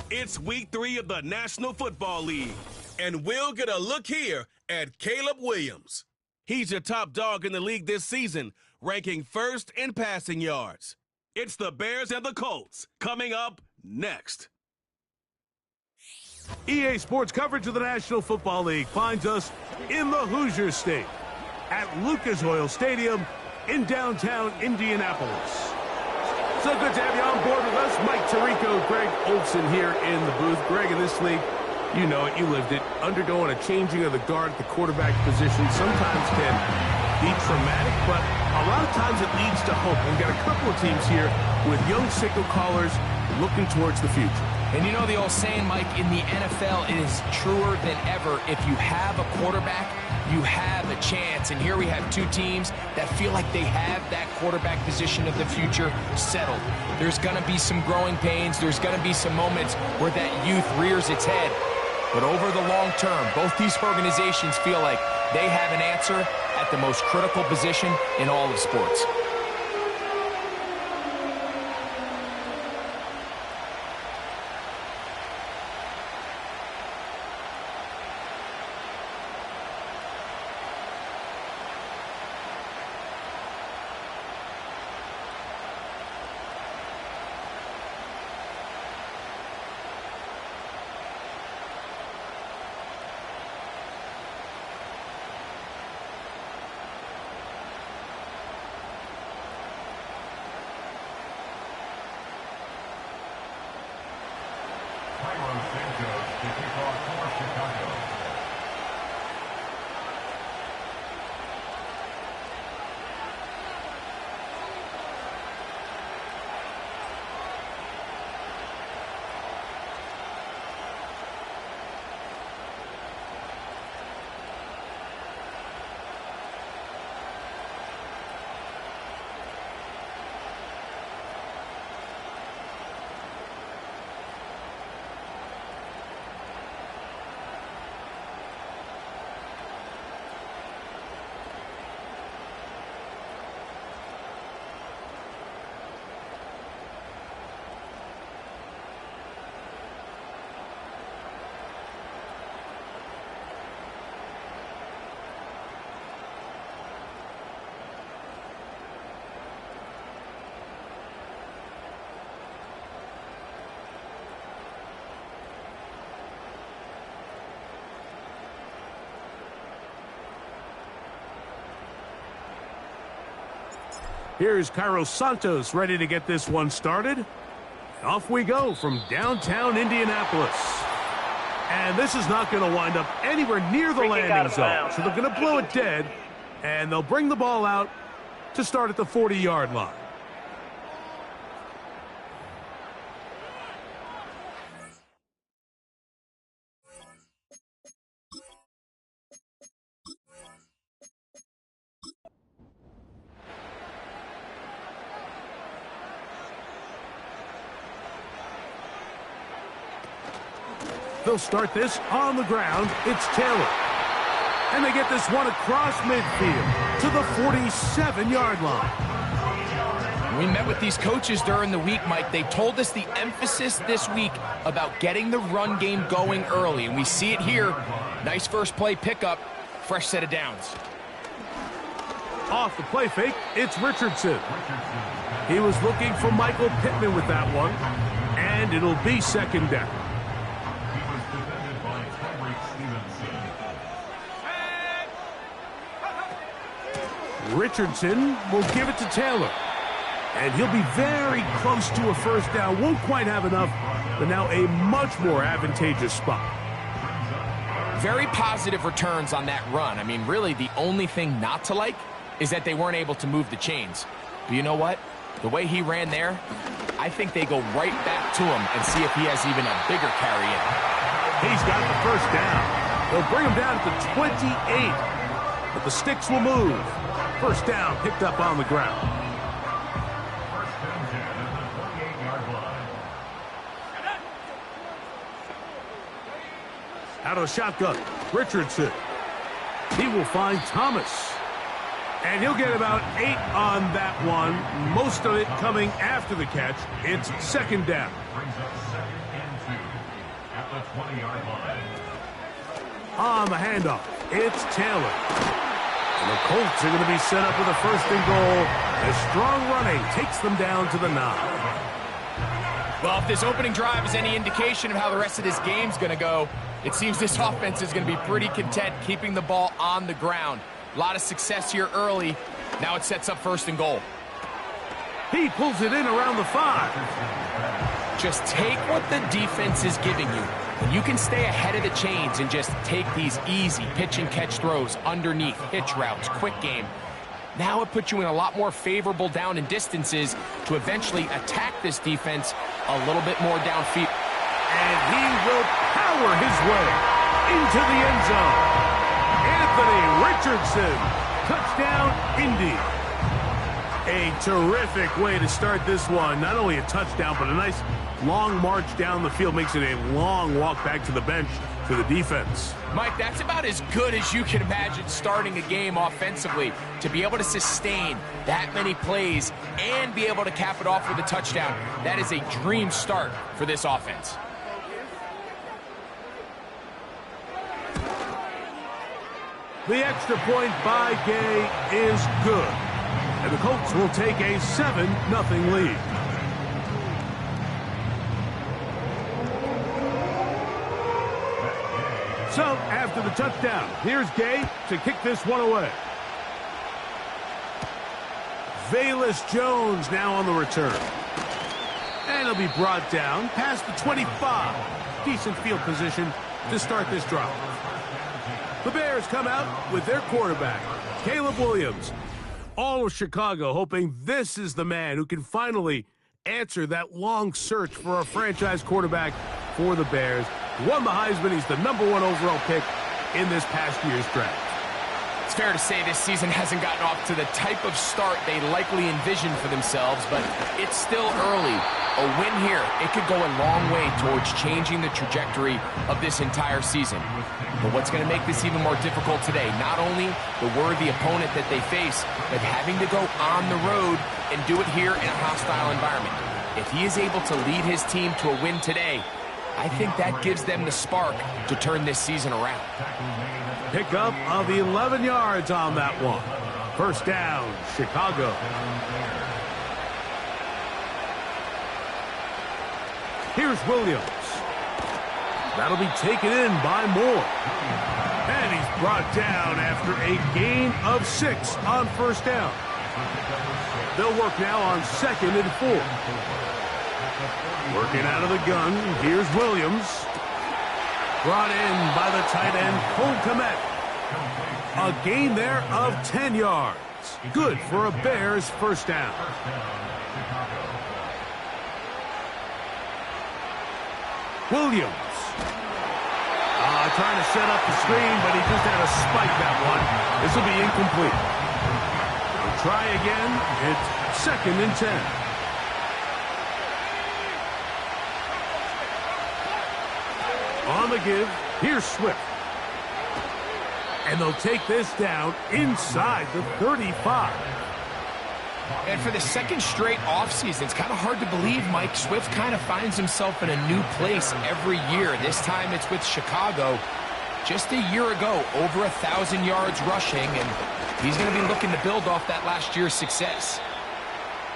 It's week 3 of the National Football League, and we'll get a look here at Caleb Williams. He's your top dog in the league this season, ranking first in passing yards. It's the Bears and the Colts coming up next. EA Sports coverage of the National Football League finds us in the Hoosier State at Lucas Oil Stadium in downtown Indianapolis. So good to have you on board with us. Mike Tirico, Greg Olson here in the booth. Greg, in this league, you know it, you lived it. Undergoing a changing of the guard at the quarterback position sometimes can be traumatic, but a lot of times it leads to hope. We've got a couple of teams here with young signal callers looking towards the future. And you know the old saying, Mike, in the NFL, it is truer than ever. If you have a quarterback, you have a chance. And here we have two teams that feel like they have that quarterback position of the future settled. There's going to be some growing pains. There's going to be some moments where that youth rears its head. But over the long term, both these organizations feel like they have an answer at the most critical position in all of sports. Here's Cairo Santos ready to get this one started. Off we go from downtown Indianapolis. And this is not going to wind up anywhere near the landing zone. So they're going to blow it dead, and they'll bring the ball out to start at the 40-yard line. They'll start this on the ground. It's Taylor. And they get this one across midfield to the 47-yard line. We met with these coaches during the week, Mike. They told us the emphasis this week about getting the run game going early. And we see it here. Nice first play pickup. Fresh set of downs. Off the play fake, it's Richardson. He was looking for Michael Pittman with that one. And it'll be second down. Richardson will give it to Taylor. And he'll be very close to a first down. Won't quite have enough, but now a much more advantageous spot. Very positive returns on that run. I mean, really, the only thing not to like is that they weren't able to move the chains. But you know what? The way he ran there, I think they go right back to him and see if he has even a bigger carry in. He's got the first down. They'll bring him down to the 28. But the sticks will move. First down picked up on the ground. Out of the shotgun, Richardson. He will find Thomas. And he'll get about 8 on that one. Most of it coming after the catch. It's second down. On the handoff, it's Taylor. And the Colts are going to be set up with a 1st and goal. As strong running takes them down to the 9. Well, if this opening drive is any indication of how the rest of this game's going to go, it seems this offense is going to be pretty content keeping the ball on the ground. A lot of success here early. Now it sets up 1st and goal. He pulls it in around the 5. Just take what the defense is giving you. And you can stay ahead of the chains and just take these easy pitch and catch throws underneath, hitch routes, quick game. Now it puts you in a lot more favorable down and distances to eventually attack this defense a little bit more downfield. And he will power his way into the end zone. Anthony Richardson, touchdown, Indy. A terrific way to start this one. Not only a touchdown, but a nice long march down the field. Makes it a long walk back to the bench for the defense. Mike, that's about as good as you can imagine starting a game offensively. To be able to sustain that many plays and be able to cap it off with a touchdown, that is a dream start for this offense. The extra point by Gay is good. And the Colts will take a 7-0 lead. So, after the touchdown, here's Gay to kick this one away. Velus Jones now on the return. And he'll be brought down past the 25. Decent field position to start this drive. The Bears come out with their quarterback, Caleb Williams. All of Chicago hoping this is the man who can finally answer that long search for a franchise quarterback for the Bears. Won the Heisman. He's the #1 overall pick in this past year's draft. It's fair to say this season hasn't gotten off to the type of start they likely envisioned for themselves, but it's still early. A win here, it could go a long way towards changing the trajectory of this entire season. But what's going to make this even more difficult today, not only the worthy opponent that they face, but having to go on the road and do it here in a hostile environment. If he is able to lead his team to a win today, I think that gives them the spark to turn this season around. Pickup of 11 yards on that one. 1st down, Chicago. Here's Williams. That'll be taken in by Moore. And he's brought down after a gain of 6 on 1st down. They'll work now on 2nd and 4. Working out of the gun, here's Williams. Brought in by the tight end, Cole Kmet. A gain there of 10 yards. Good for a Bears 1st down. Williams. Trying to set up the screen, but he just had to spike that one. This will be incomplete. We'll try again. It's 2nd and 10. On the give, here's Swift. And they'll take this down inside the 35. And for the 2nd straight offseason, it's kind of hard to believe Mike Swift kind of finds himself in a new place every year. This time it's with Chicago. Just a year ago, over 1,000 yards rushing, and he's going to be looking to build off that last year's success.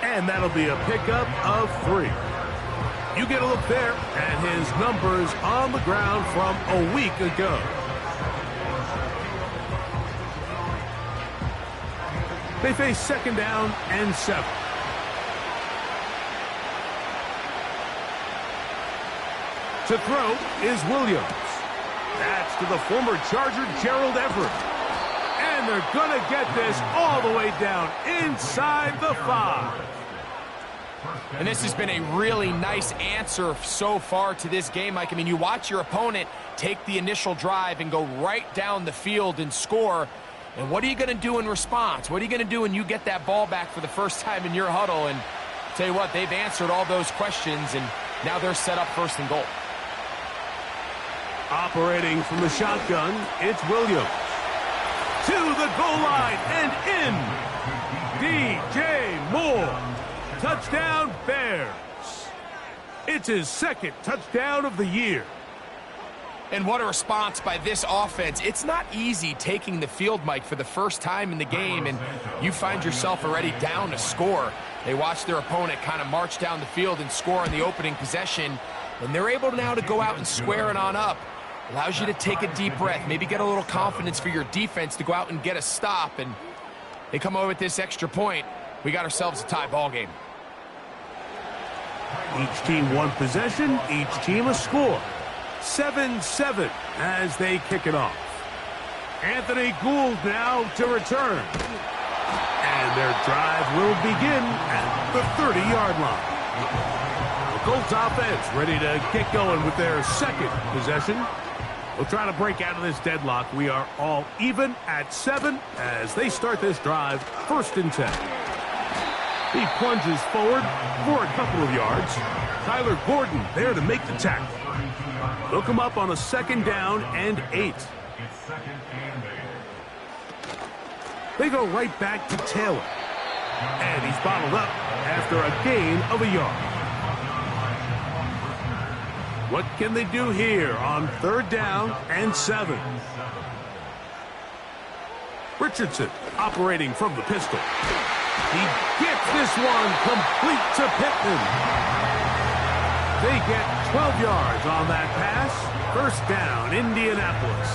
And that'll be a pickup of 3. You get a look there at his numbers on the ground from a week ago. They face 2nd down and 7. To throw is Williams. That's to the former Charger, Gerald Everett. And they're going to get this all the way down inside the 5. And this has been a really nice answer so far to this game, Mike. I mean, you watch your opponent take the initial drive and go right down the field and score. And what are you going to do in response? What are you going to do when you get that ball back for the first time in your huddle? And I'll tell you what, they've answered all those questions, and now they're set up 1st and goal. Operating from the shotgun, it's Williams. To the goal line and in. DJ Moore. Touchdown, Bears. It's his 2nd touchdown of the year. And what a response by this offense. It's not easy taking the field, Mike, for the first time in the game, and you find yourself already down a score. They watch their opponent kind of march down the field and score on the opening possession, and they're able now to go out and square it on up. Allows you to take a deep breath, maybe get a little confidence for your defense to go out and get a stop, and they come away with this extra point. We got ourselves a tie ball game. Each team one possession, each team a score. 7-7 as they kick it off. Anthony Gould now to return. And their drive will begin at the 30-yard line. The Colts offense ready to get going with their second possession. We'll try to break out of this deadlock. We are all even at 7 as they start this drive, 1st and 10. He plunges forward for a couple of yards. Tyler Gordon there to make the tackle. They'll come up on a 2nd down and 8. They go right back to Taylor. And he's bottled up after a gain of a yard. What can they do here on 3rd down and 7? Richardson operating from the pistol. He gets this one complete to Pittman. They get 12 yards on that pass. 1st down, Indianapolis.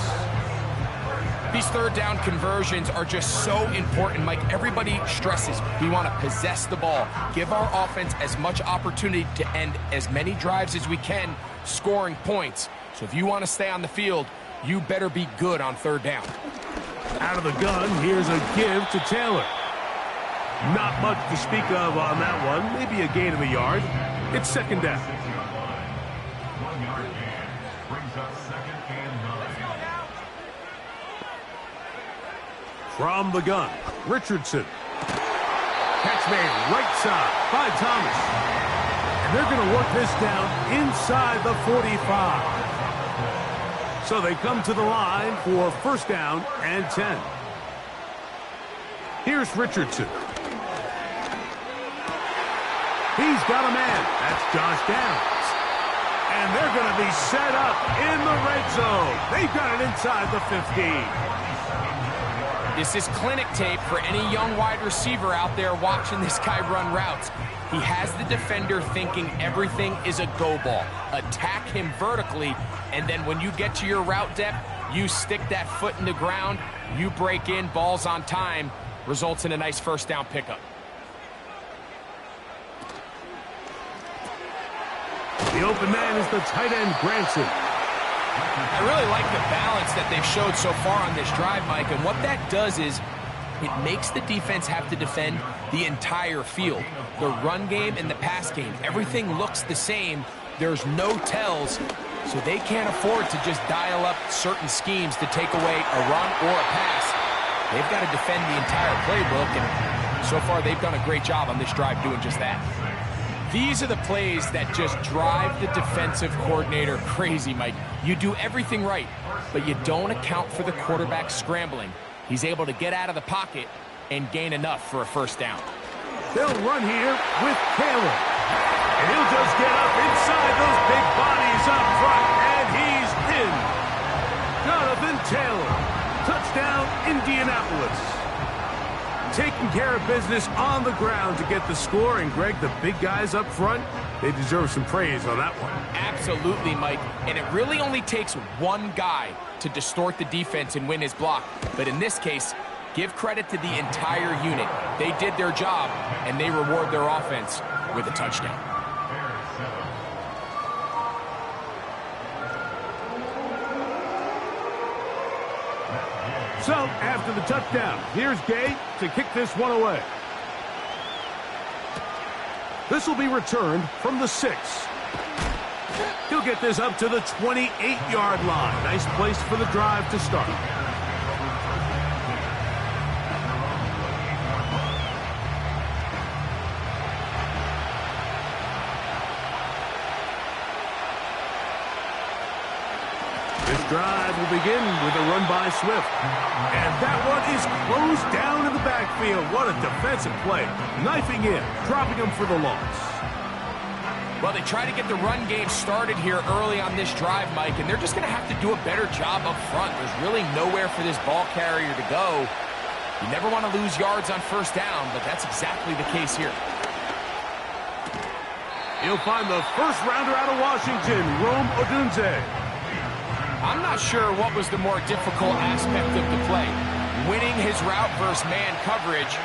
These 3rd down conversions are just so important, Mike. Everybody stresses we want to possess the ball, give our offense as much opportunity to end as many drives as we can, scoring points. So if you want to stay on the field, you better be good on 3rd down. Out of the gun, here's a give to Taylor. Not much to speak of on that one. Maybe a gain of a yard. It's 2nd down. From the gun, Richardson. Catch made right side by Thomas. And they're going to work this down inside the 45. So they come to the line for 1st down and 10. Here's Richardson. He's got a man. That's Josh Downs. And they're going to be set up in the red zone. They've got it inside the 15. This is clinic tape for any young wide receiver out there watching this guy run routes. He has the defender thinking everything is a go ball. Attack him vertically, and then when you get to your route depth, you stick that foot in the ground, you break in, balls on time, results in a nice 1st down pickup. The open man is the tight end, Granson. I really like the balance that they've showed so far on this drive, Mike, and what that does is it makes the defense have to defend the entire field. The run game and the pass game, everything looks the same. There's no tells, so they can't afford to just dial up certain schemes to take away a run or a pass. They've got to defend the entire playbook, and so far they've done a great job on this drive doing just that. These are the plays that just drive the defensive coordinator crazy, Mike. You do everything right, but you don't account for the quarterback scrambling. He's able to get out of the pocket and gain enough for a 1st down. They'll run here with Taylor. And he'll just get up inside those big bodies up front, and he's in. Jonathan Taylor. Touchdown, Indianapolis. Taking care of business on the ground to get the score. And, Greg, the big guys up front, they deserve some praise on that one. Absolutely, Mike. And it really only takes one guy to distort the defense and win his block. But in this case, give credit to the entire unit. They did their job, and they reward their offense with a touchdown. So, after the touchdown, here's Gay to kick this one away. This will be returned from the 6. He'll get this up to the 28-yard line. Nice place for the drive to start. This drive will begin with a run by Swift. And that one is closed down in the backfield. What a defensive play. Knifing in, dropping him for the loss. Well, they try to get the run game started here early on this drive, Mike, and they're just going to have to do a better job up front. There's really nowhere for this ball carrier to go. You never want to lose yards on first down, but that's exactly the case here. You'll find the first rounder out of Washington, Rome Odunze. I'm not sure what was the more difficult aspect of the play, winning his route versus man coverage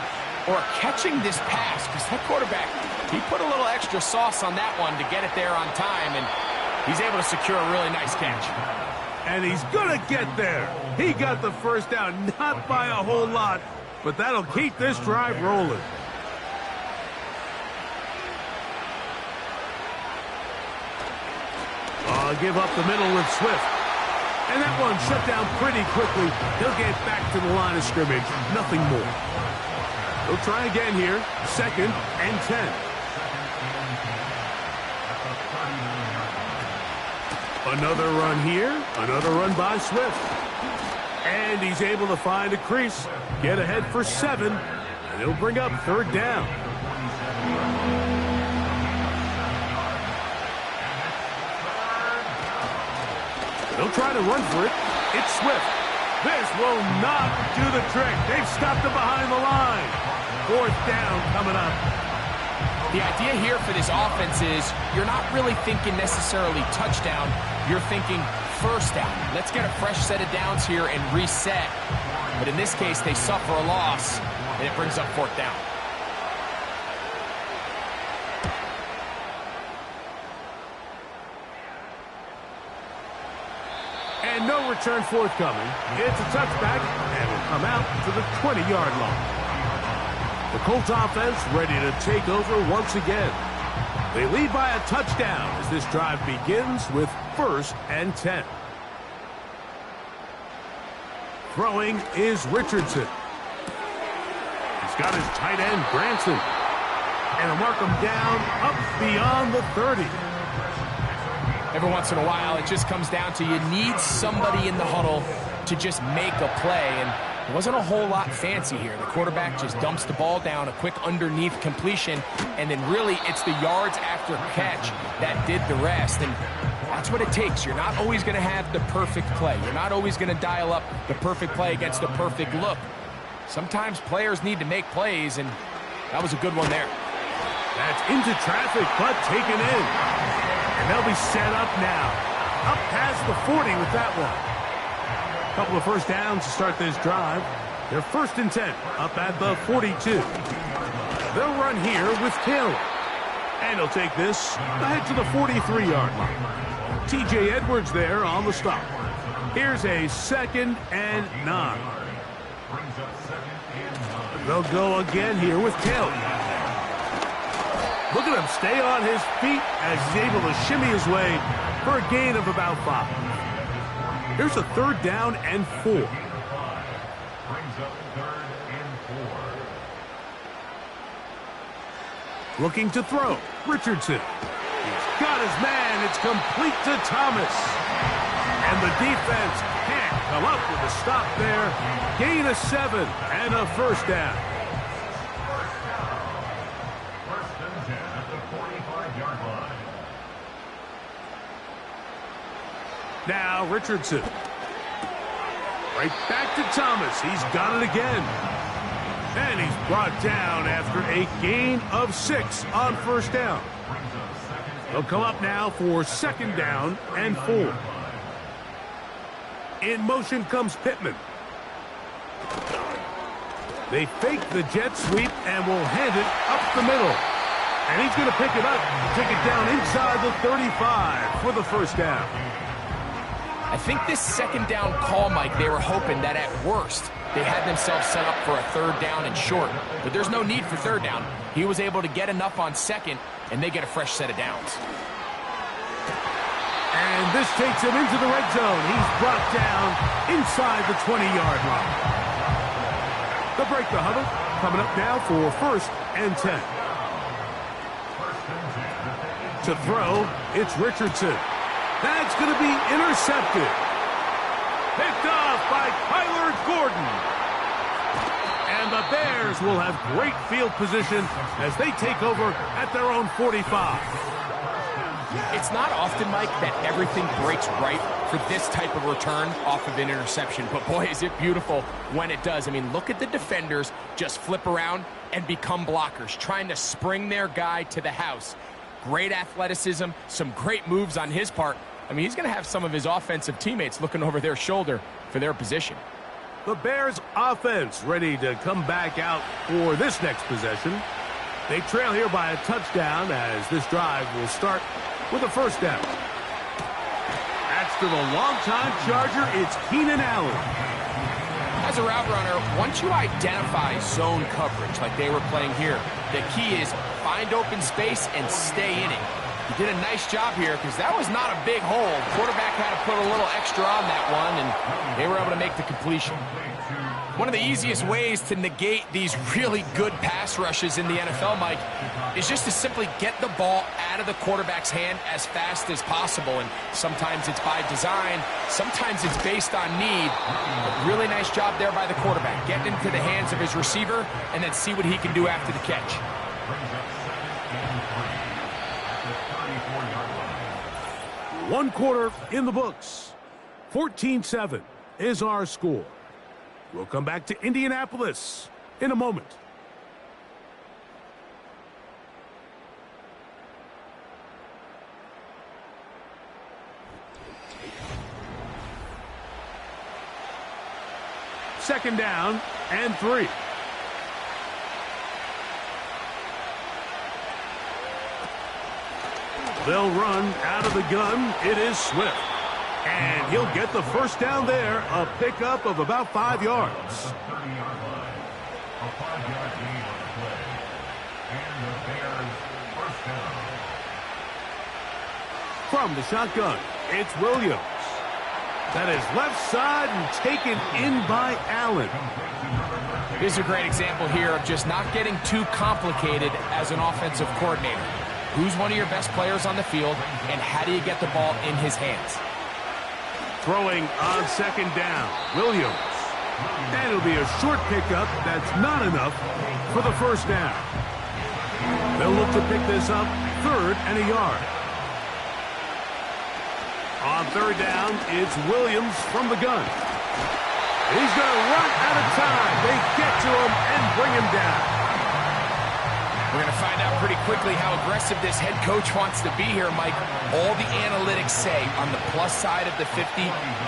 or catching this pass, because that quarterback, he put a little extra sauce on that one to get it there on time, and he's able to secure a really nice catch. And he's going to get there. He got the first down, not by a whole lot, but that'll keep this drive rolling. Give up the middle with Swift. And that one shut down pretty quickly. He'll get back to the line of scrimmage. Nothing more. He'll try again here. 2nd and 10. Another run here. Another run by Swift. And he's able to find a crease. Get ahead for 7. And he'll bring up 3rd down. They'll try to run for it. It's Swift. This will not do the trick. They've stopped him behind the line. 4th down coming up. The idea here for this offense is you're not really thinking necessarily touchdown. You're thinking first down. Let's get a fresh set of downs here and reset. But in this case, they suffer a loss, and it brings up 4th down. And no return forthcoming. It's a touchback, and will come out to the 20-yard line. The Colts offense ready to take over once again. They lead by a touchdown as this drive begins with 1st and 10. Throwing is Richardson. He's got his tight end, Branson. And he'll mark him down up beyond the 30. Every once in a while, it just comes down to you need somebody in the huddle to just make a play, and it wasn't a whole lot fancy here. The quarterback just dumps the ball down, a quick underneath completion, and then really it's the yards after catch that did the rest, and that's what it takes. You're not always going to have the perfect play. You're not always going to dial up the perfect play against the perfect look. Sometimes players need to make plays, and that was a good one there. That's into traffic, but taken in. And they'll be set up now. Up past the 40 with that one. A couple of first downs to start this drive. They're 1st and 10, up at the 42. They'll run here with Taylor. And he'll take this ahead to the 43-yard line. T.J. Edwards there on the stop. Here's a 2nd and 9. They'll go again here with Taylor. Look at him stay on his feet as he's able to shimmy his way for a gain of about 5. Here's a 3rd down and 4. Looking to throw. Richardson. He's got his man. It's complete to Thomas. And the defense can't come up with a stop there. Gain of 7 and a 1st down. Now Richardson. Right back to Thomas. He's got it again. And he's brought down after a gain of 6 on 1st down. They'll come up now for 2nd down and 4. In motion comes Pittman. They fake the jet sweep and will hand it up the middle. And he's going to pick it up, take it down inside the 35 for the 1st down. I think this 2nd down call, Mike, they were hoping that at worst they had themselves set up for a 3rd down and short. But there's no need for 3rd down. He was able to get enough on 2nd, and they get a fresh set of downs. And this takes him into the red zone. He's brought down inside the 20-yard line. They'll break the huddle. Coming up now for 1st and 10. To throw, it's Richardson. That's going to be intercepted. Picked off by Kyler Gordon. And the Bears will have great field position as they take over at their own 45. It's not often, Mike, that everything breaks right for this type of return off of an interception. But boy, is it beautiful when it does. I mean, look at the defenders just flip around and become blockers, trying to spring their guy to the house. Great athleticism, some great moves on his part. I mean, he's going to have some of his offensive teammates looking over their shoulder for their position. The Bears offense ready to come back out for this next possession. They trail here by a touchdown as this drive will start with a first down. That's to the longtime Charger. It's Keenan Allen. As a route runner, once you identify zone coverage like they were playing here, the key is find open space and stay in it. He did a nice job here because that was not a big hole. Quarterback had to put a little extra on that one, and they were able to make the completion. One of the easiest ways to negate these really good pass rushes in the NFL, Mike, is just to simply get the ball out of the quarterback's hand as fast as possible. And sometimes it's by design, sometimes it's based on need. But really nice job there by the quarterback. Get into the hands of his receiver and then see what he can do after the catch. One quarter in the books. 14-7 is our score. We'll come back to Indianapolis in a moment. Second down and 3. They'll run out of the gun. It is Swift. And he'll get the first down there, a pickup of about 5 yards. From the shotgun, it's Williams. That is left side and taken in by Allen. Here's a great example here of just not getting too complicated as an offensive coordinator. Who's one of your best players on the field, and how do you get the ball in his hands? Throwing on second down, Williams. And it'll be a short pickup. That's not enough for the first down. They'll look to pick this up 3rd and a yard. On 3rd down, it's Williams from the gun. He's going to run out of time. They get to him and bring him down. We're going to find out pretty quickly how aggressive this head coach wants to be here, Mike. All the analytics say on the plus side of the 50,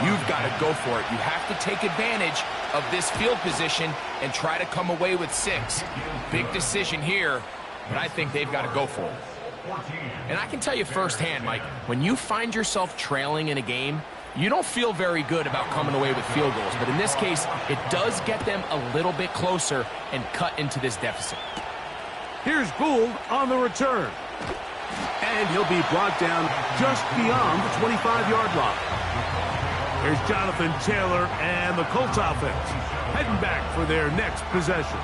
you've got to go for it. You have to take advantage of this field position and try to come away with 6. Big decision here, but I think they've got to go for it. And I can tell you firsthand, Mike, when you find yourself trailing in a game, you don't feel very good about coming away with field goals. But in this case, it does get them a little bit closer and cut into this deficit. Here's Gould on the return. And he'll be brought down just beyond the 25-yard line. Here's Jonathan Taylor and the Colts offense heading back for their next possession.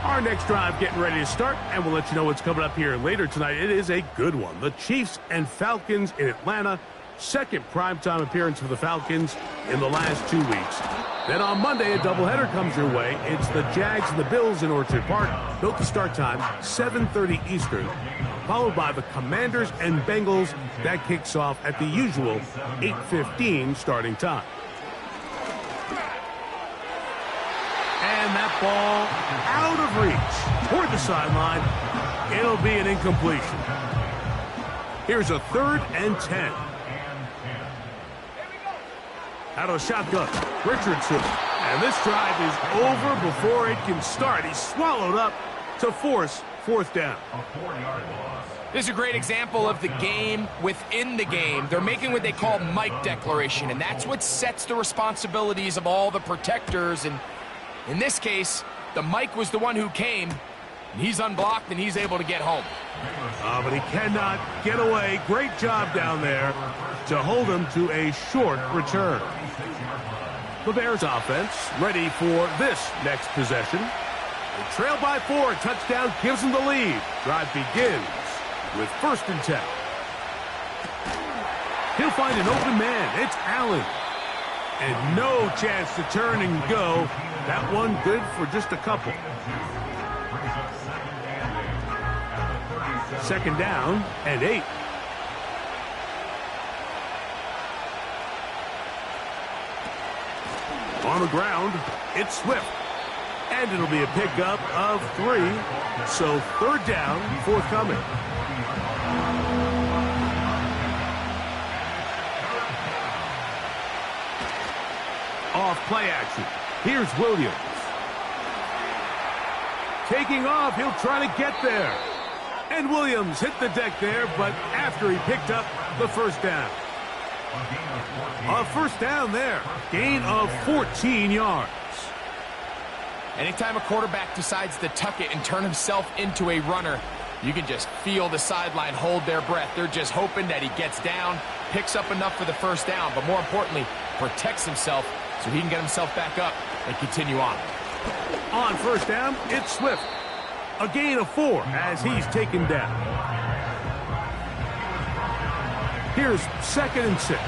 Our next drive getting ready to start, and we'll let you know what's coming up here later tonight. It is a good one. The Chiefs and Falcons in Atlanta. Second primetime appearance for the Falcons in the last 2 weeks. Then on Monday, a doubleheader comes your way. It's the Jags and the Bills in Orchard Park. Note the start time, 7:30 Eastern, followed by the Commanders and Bengals. That kicks off at the usual 8:15 starting time. And that ball out of reach toward the sideline. It'll be an incompletion. Here's a 3rd and 10. Out of shotgun, Richardson. And this drive is over before it can start. He's swallowed up to force 4th down. This is a great example of the game within the game. They're making what they call Mike declaration, and that's what sets the responsibilities of all the protectors. And in this case, the Mike was the one who came. He's unblocked, and he's able to get home. But he cannot get away. Great job down there to hold him to a short return. The Bears offense ready for this next possession. They trail by 4. Touchdown gives them the lead. Drive begins with 1st and 10. He'll find an open man. It's Allen. And no chance to turn and go. That one good for just a couple. 2nd down and 8. On the ground, it's Swift. And it'll be a pickup of 3. So third down, forthcoming. Off play action. Here's Williams. Taking off, he'll try to get there. And Williams hit the deck there, but after he picked up the first down. A first down there. Gain of 14 yards. Anytime a quarterback decides to tuck it and turn himself into a runner, you can just feel the sideline hold their breath. They're just hoping that he gets down, picks up enough for the first down, but more importantly, protects himself so he can get himself back up and continue on. On first down, it's Swift. A gain of 4 as he's taken down. Here's 2nd and 6.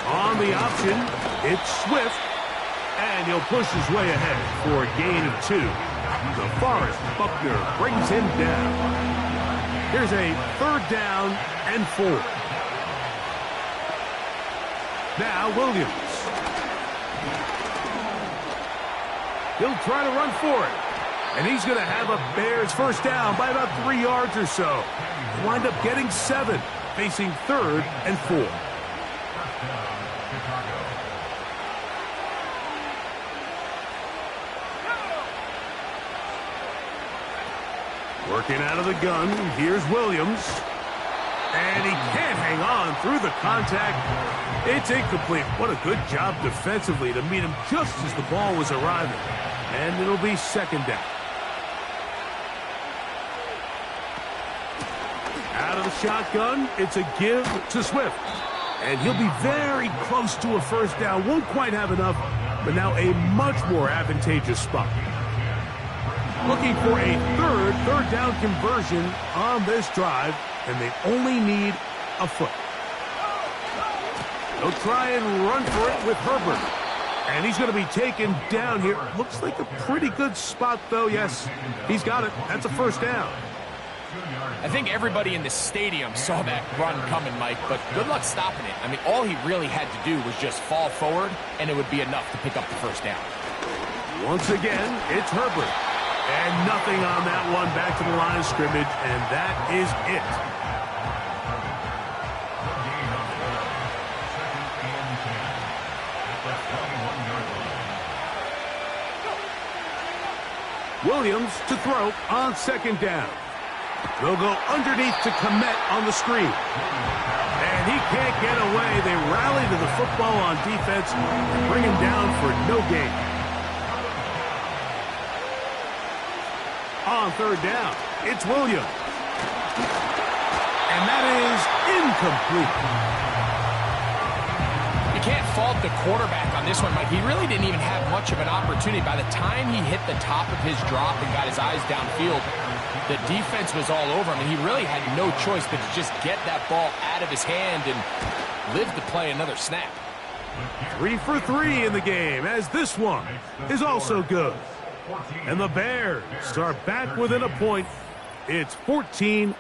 On the option, it's Swift. And he'll push his way ahead for a gain of 2. DeForest Buckner brings him down. Here's a 3rd down and 4. Now Williams. He'll try to run for it. And he's going to have a Bears first down by about 3 yards or so. Wind up getting 7, facing 3rd and 4. Working out of the gun, here's Williams. And he can't hang on through the contact. It's incomplete. What a good job defensively to meet him just as the ball was arriving. And it'll be 2nd down. Out of the shotgun, it's a give to Swift. And he'll be very close to a first down. Won't quite have enough, but now a much more advantageous spot. Looking for a third down conversion on this drive, and they only need a foot. They'll try and run for it with Herbert. And he's going to be taken down here. Looks like a pretty good spot, though. Yes, he's got it. That's a first down. I think everybody in the stadium saw that run coming, Mike, but good luck stopping it. I mean, all he really had to do was just fall forward, and it would be enough to pick up the first down. Once again, it's Herbert. And nothing on that one, back to the line of scrimmage, and that is it. Williams to throw on 2nd down. They'll go underneath to Komet on the screen. And he can't get away. They rally to the football on defense and bring him down for no gain. On 3rd down, it's Williams. And that is incomplete. You can't fault the quarterback on this one, Mike. He really didn't even have much of an opportunity. By the time he hit the top of his drop and got his eyes downfield, the defense was all over him, and he really had no choice but to just get that ball out of his hand and live to play another snap. 3 for 3 in the game, as this one is also good. And the Bears are back within a point. It's 14-13.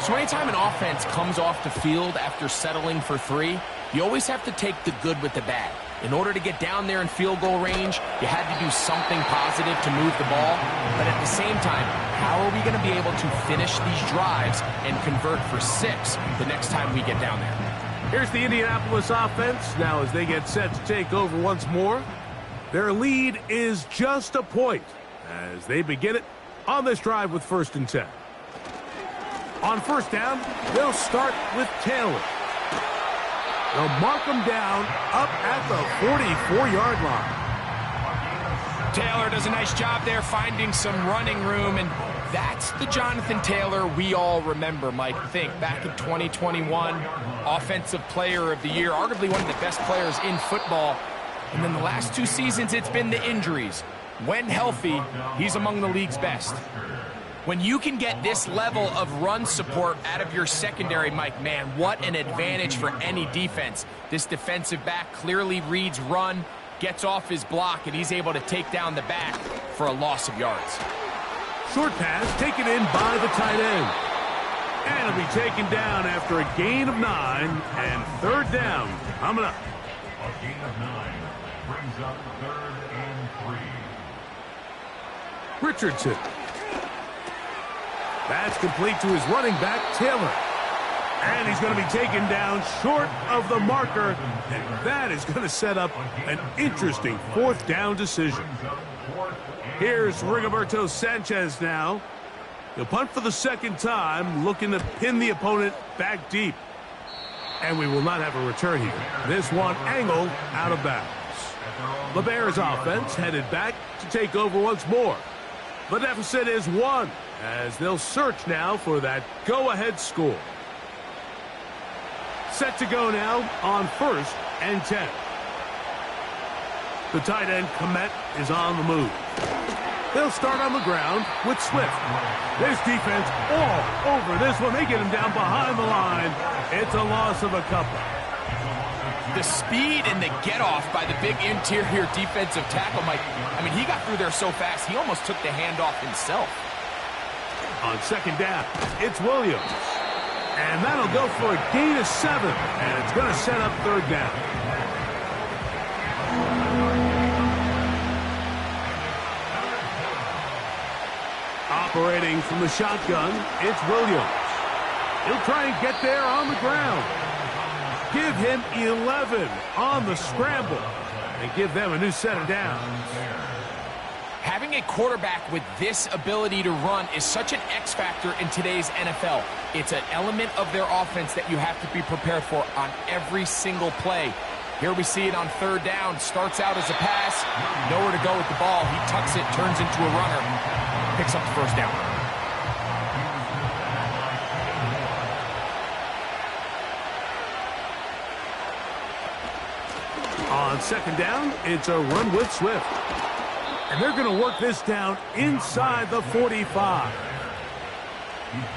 So anytime an offense comes off the field after settling for 3, you always have to take the good with the bad. In order to get down there in field goal range, you had to do something positive to move the ball. But at the same time, how are we going to be able to finish these drives and convert for 6 the next time we get down there? Here's the Indianapolis offense. Now as they get set to take over once more, their lead is just a point as they begin it on this drive with 1st and 10. On first down, they'll start with Taylor. They'll mark him down up at the 44-yard line. Taylor does a nice job there finding some running room, and that's the Jonathan Taylor we all remember, Mike. Think back in 2021, Offensive Player of the Year, arguably one of the best players in football. And then the last 2 seasons, it's been the injuries. When healthy, he's among the league's best. When you can get this level of run support out of your secondary, Mike, man, what an advantage for any defense. This defensive back clearly reads run, gets off his block, and he's able to take down the back for a loss of yards. Short pass taken in by the tight end. And he'll be taken down after a gain of 9 and third down coming up. A gain of 9 brings up 3rd and 3. Richardson. That's complete to his running back, Taylor. And he's going to be taken down short of the marker. And that is going to set up an interesting 4th down decision. Here's Rigoberto Sanchez now. He'll punt for the 2nd time, looking to pin the opponent back deep. And we will not have a return here. This one angled out of bounds. The Bears offense headed back to take over once more. The deficit is 1, as they'll search now for that go-ahead score. Set to go now on 1st and 10. The tight end, Komet, is on the move. They'll start on the ground with Swift. This defense all over this one. They get him down behind the line. It's a loss of a couple. The speed and the get-off by the big interior defensive tackle, Mike. I mean, he got through there so fast, he almost took the handoff himself. On 2nd down, it's Williams. And that'll go for a gain of 7. And it's going to set up 3rd down. Operating from the shotgun, it's Williams. He'll try and get there on the ground. Give him 11 on the scramble and give them a new set of downs. Having a quarterback with this ability to run is such an X factor in today's NFL. It's an element of their offense that you have to be prepared for on every single play. Here we see it on 3rd down. Starts out as a pass. Nowhere to go with the ball. He tucks it, turns into a runner. Picks up the 1st down. On 2nd down, it's a run with Swift. And they're going to work this down inside the 45.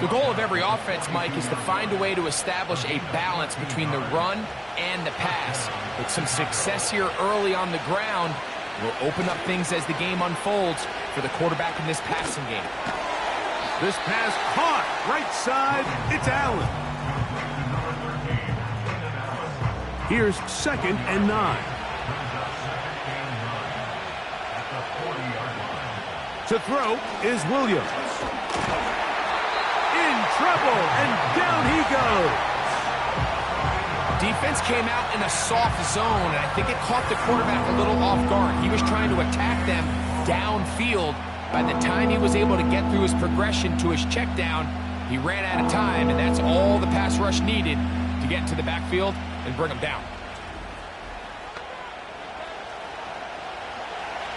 The goal of every offense, Mike, is to find a way to establish a balance between the run and the pass. With some success here early on the ground, will open up things as the game unfolds for the quarterback in this passing game. This pass caught right side. It's Allen. Here's 2nd and 9. To throw is Williams. In trouble, and down he goes. Defense came out in a soft zone, and I think it caught the quarterback a little off guard. He was trying to attack them downfield. By the time he was able to get through his progression to his check down, he ran out of time, and that's all the pass rush needed to get to the backfield and bring him down.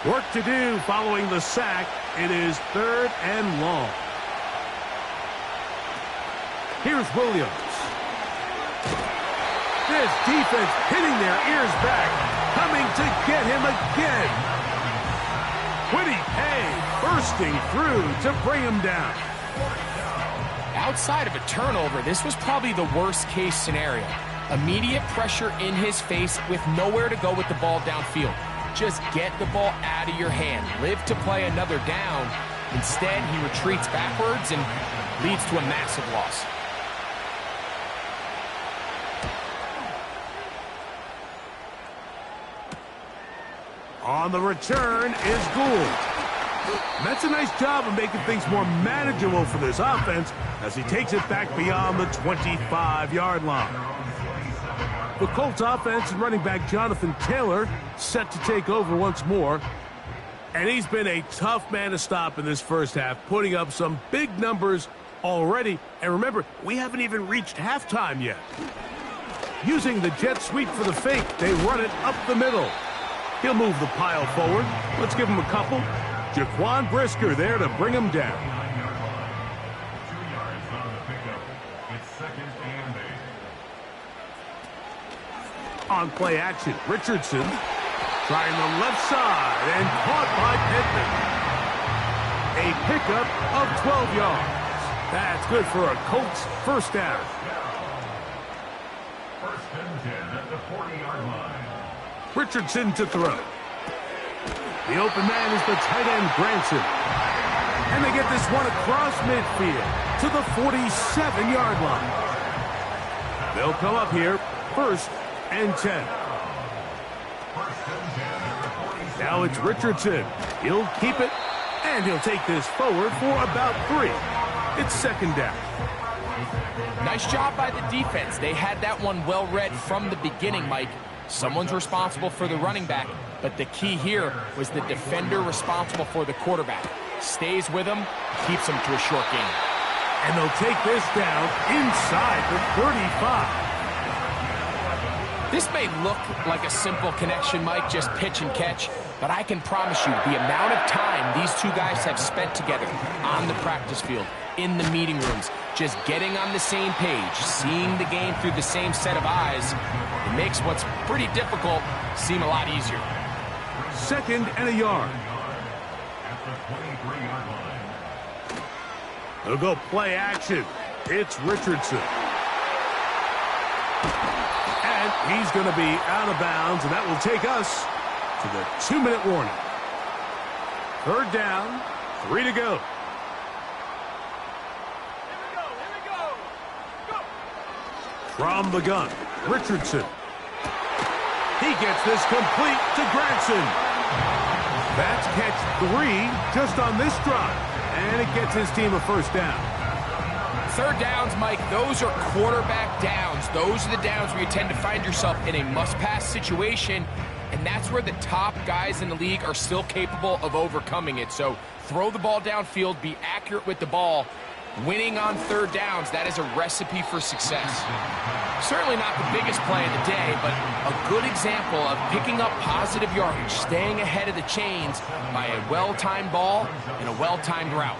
Work to do following the sack. It is 3rd and long. Here's Williams. This defense hitting their ears back, coming to get him again. Quiddy Pay bursting through to bring him down. Outside of a turnover, this was probably the worst-case scenario. Immediate pressure in his face with nowhere to go with the ball downfield. Just get the ball out of your hand. Live to play another down. Instead, he retreats backwards and leads to a massive loss. On the return is Gould. And that's a nice job of making things more manageable for this offense as he takes it back beyond the 25-yard line. The Colts offense and running back Jonathan Taylor set to take over once more. And he's been a tough man to stop in this first half, putting up some big numbers already. And remember, we haven't even reached halftime yet. Using the jet sweep for the fake, they run it up the middle. He'll move the pile forward. Let's give him a couple. Jaquan Brisker there to bring him down. 2 yards on the pickup. It's 2nd and 8. On play action, Richardson trying the left side and caught by Pittman. A pickup of 12 yards. That's good for a Colts 1st down. 1st and 10 at the 40-yard line. Richardson to throw. The open man is the tight end, Granson. And they get this one across midfield to the 47-yard line. They'll come up here, 1st and 10. Now it's Richardson. He'll keep it, and he'll take this forward for about 3. It's 2nd down. Nice job by the defense. They had that one well read from the beginning, Mike. Someone's responsible for the running back, but the key here was the defender responsible for the quarterback. Stays with him, keeps him to a short gain. And they'll take this down inside the 35. This may look like a simple connection, Mike, just pitch and catch, but I can promise you the amount of time these two guys have spent together on the practice field, in the meeting rooms, just getting on the same page, seeing the game through the same set of eyes, it makes what's pretty difficult seem a lot easier. 2nd and a yard. They'll go play action. It's Richardson. And he's going to be out of bounds, and that will take us to the 2-minute warning. 3rd down, 3 to go. From the gun, Richardson. He gets this complete to Granson. That's catch 3 just on this drive, and it gets his team a 1st down. 3rd downs, Mike, those are quarterback downs. Those are the downs where you tend to find yourself in a must-pass situation, and that's where the top guys in the league are still capable of overcoming it. So throw the ball downfield, be accurate with the ball. Winning on 3rd downs, that is a recipe for success. Certainly not the biggest play of the day, but a good example of picking up positive yardage, staying ahead of the chains by a well-timed ball and a well-timed route.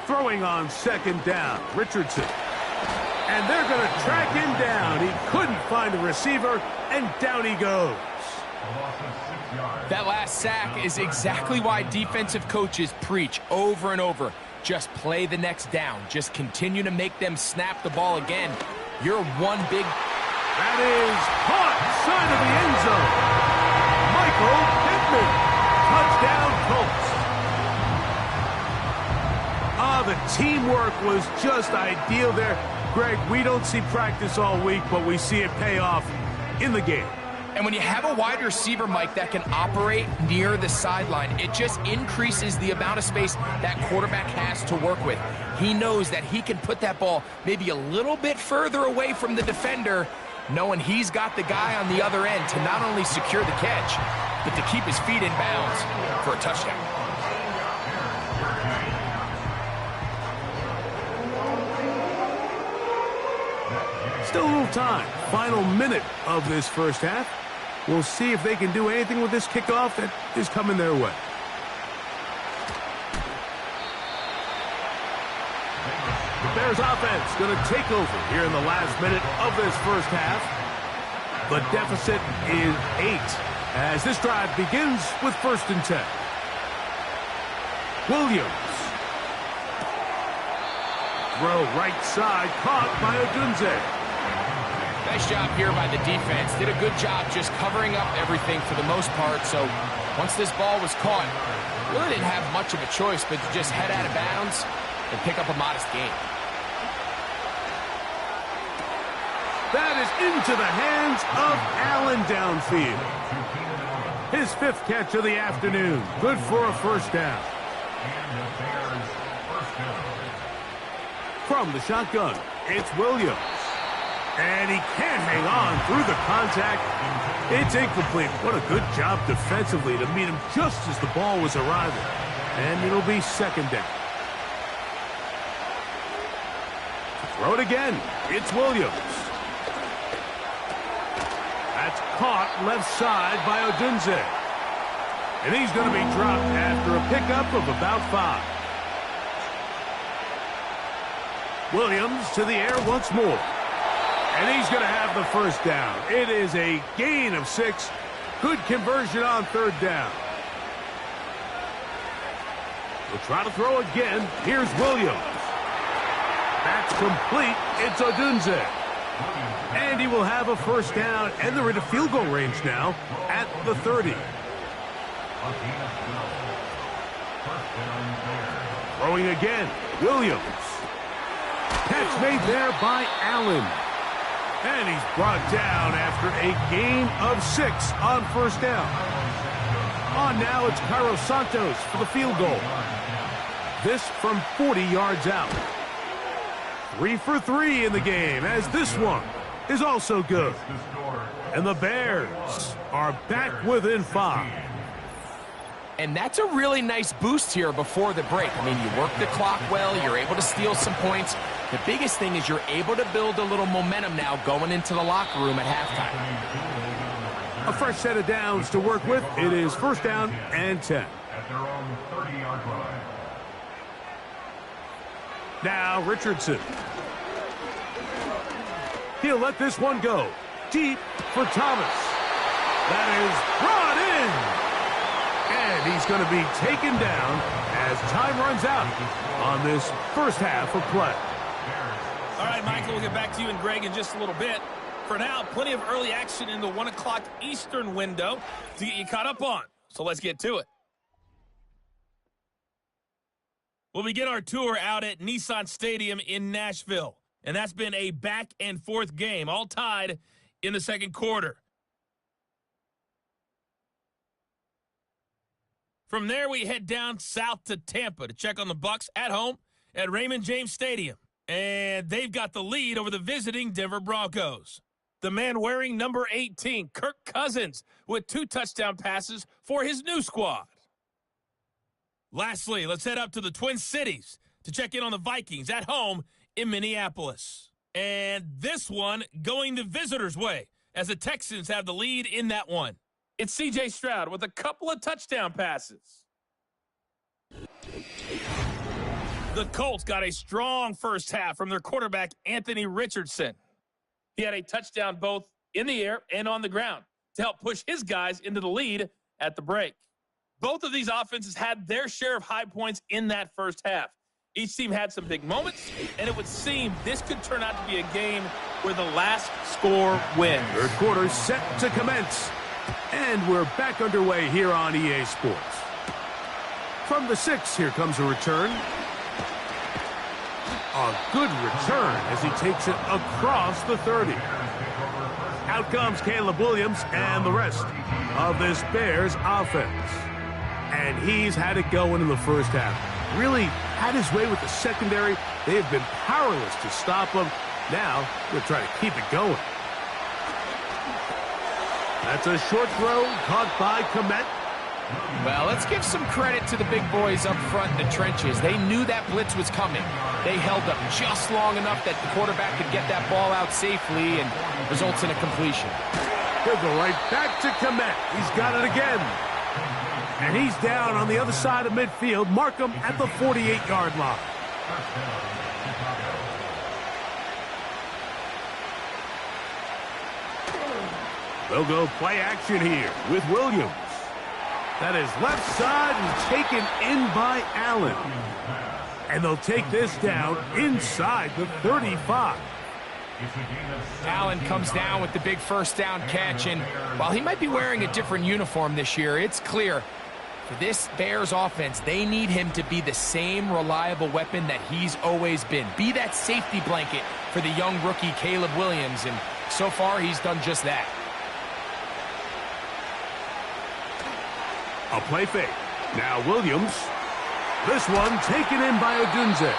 Throwing on 2nd down, Richardson. And they're going to track him down. He couldn't find a receiver, and down he goes. That last sack is exactly why defensive coaches preach over and over. Just play the next down. Just continue to make them snap the ball again. You're one big... That is caught side of the end zone. Michael Pittman. Touchdown, Colts. The teamwork was just ideal there. Greg, we don't see practice all week, but we see it pay off in the game. And when you have a wide receiver, Mike, that can operate near the sideline, it just increases the amount of space that quarterback has to work with. He knows that he can put that ball maybe a little bit further away from the defender, knowing he's got the guy on the other end to not only secure the catch, but to keep his feet in bounds for a touchdown. Still a little time. Final minute of this 1st half. We'll see if they can do anything with this kickoff that is coming their way. The Bears offense going to take over here in the last minute of this 1st half. The deficit is 8 as this drive begins with 1st and 10. Williams. Throw right side, caught by Odunze. Nice job here by the defense. Did a good job just covering up everything for the most part. So once this ball was caught, really didn't have much of a choice but to just head out of bounds and pick up a modest gain. That is into the hands of Allen downfield. His 5th catch of the afternoon. Good for a 1st down. From the shotgun, it's Williams. And he can't hang on through the contact. It's incomplete. What a good job defensively to meet him just as the ball was arriving. And it'll be 2nd down. Throw it again. It's Williams. That's caught left side by Odunze. And he's going to be dropped after a pickup of about 5. Williams to the air once more. And he's going to have the 1st down. It is a gain of 6. Good conversion on 3rd down. We'll try to throw again. Here's Williams. That's complete. It's Odunze. And he will have a 1st down, and they're in a field goal range now at the 30. Throwing again, Williams. Catch made there by Allen. And he's brought down after a gain of 6 on first down. On now, it's Cairo Santos for the field goal. This from 40 yards out. 3 for 3 in the game, as this one is also good. And the Bears are back within 5. And that's a really nice boost here before the break. I mean, you work the clock well, you're able to steal some points. The biggest thing is you're able to build a little momentum now going into the locker room at halftime. A fresh set of downs to work with. It is first down and 10. At their own 30-yard line. Now Richardson. He'll let this one go. Deep for Thomas. That is brought in. And he's going to be taken down as time runs out on this first half of play. All right, Michael, we'll get back to you and Greg in just a little bit. For now, plenty of early action in the 1 o'clock Eastern window to get you caught up on. So let's get to it. We'll begin our tour out at Nissan Stadium in Nashville. And that's been a back-and-forth game, all tied in the second quarter. From there, we head down south to Tampa to check on the Bucs at home at Raymond James Stadium. And they've got the lead over the visiting Denver Broncos. The man wearing number 18, Kirk Cousins, with 2 touchdown passes for his new squad. Lastly, let's head up to the Twin Cities to check in on the Vikings at home in Minneapolis. And this one going the visitors' way as the Texans have the lead in that one. It's C.J. Stroud with a couple of touchdown passes. The Colts got a strong first half from their quarterback, Anthony Richardson. He had a touchdown both in the air and on the ground to help push his guys into the lead at the break. Both of these offenses had their share of high points in that first half. Each team had some big moments, and it would seem this could turn out to be a game where the last score wins. Third quarter set to commence. And we're back underway here on EA Sports. From the 6, here comes a return. A good return as he takes it across the 30. Out comes Caleb Williams and the rest of this Bears offense. And he's had it going in the first half. Really had his way with the secondary. They have been powerless to stop him. Now they're trying to keep it going. That's a short throw caught by Komet. Well, let's give some credit to the big boys up front in the trenches. They knew that blitz was coming. They held up just long enough that the quarterback could get that ball out safely and results in a completion. He'll go right back to Komet. He's got it again. And he's down on the other side of midfield. Mark him at the 48-yard line. They'll go play action here with Williams. That is left side and taken in by Allen. And they'll take this down inside the 35. Allen comes down with the big first down catch, and while he might be wearing a different uniform this year, it's clear for this Bears offense, they need him to be the same reliable weapon that he's always been. Be that safety blanket for the young rookie Caleb Williams, and so far he's done just that. A play fake. Now Williams. This one taken in by Odunze.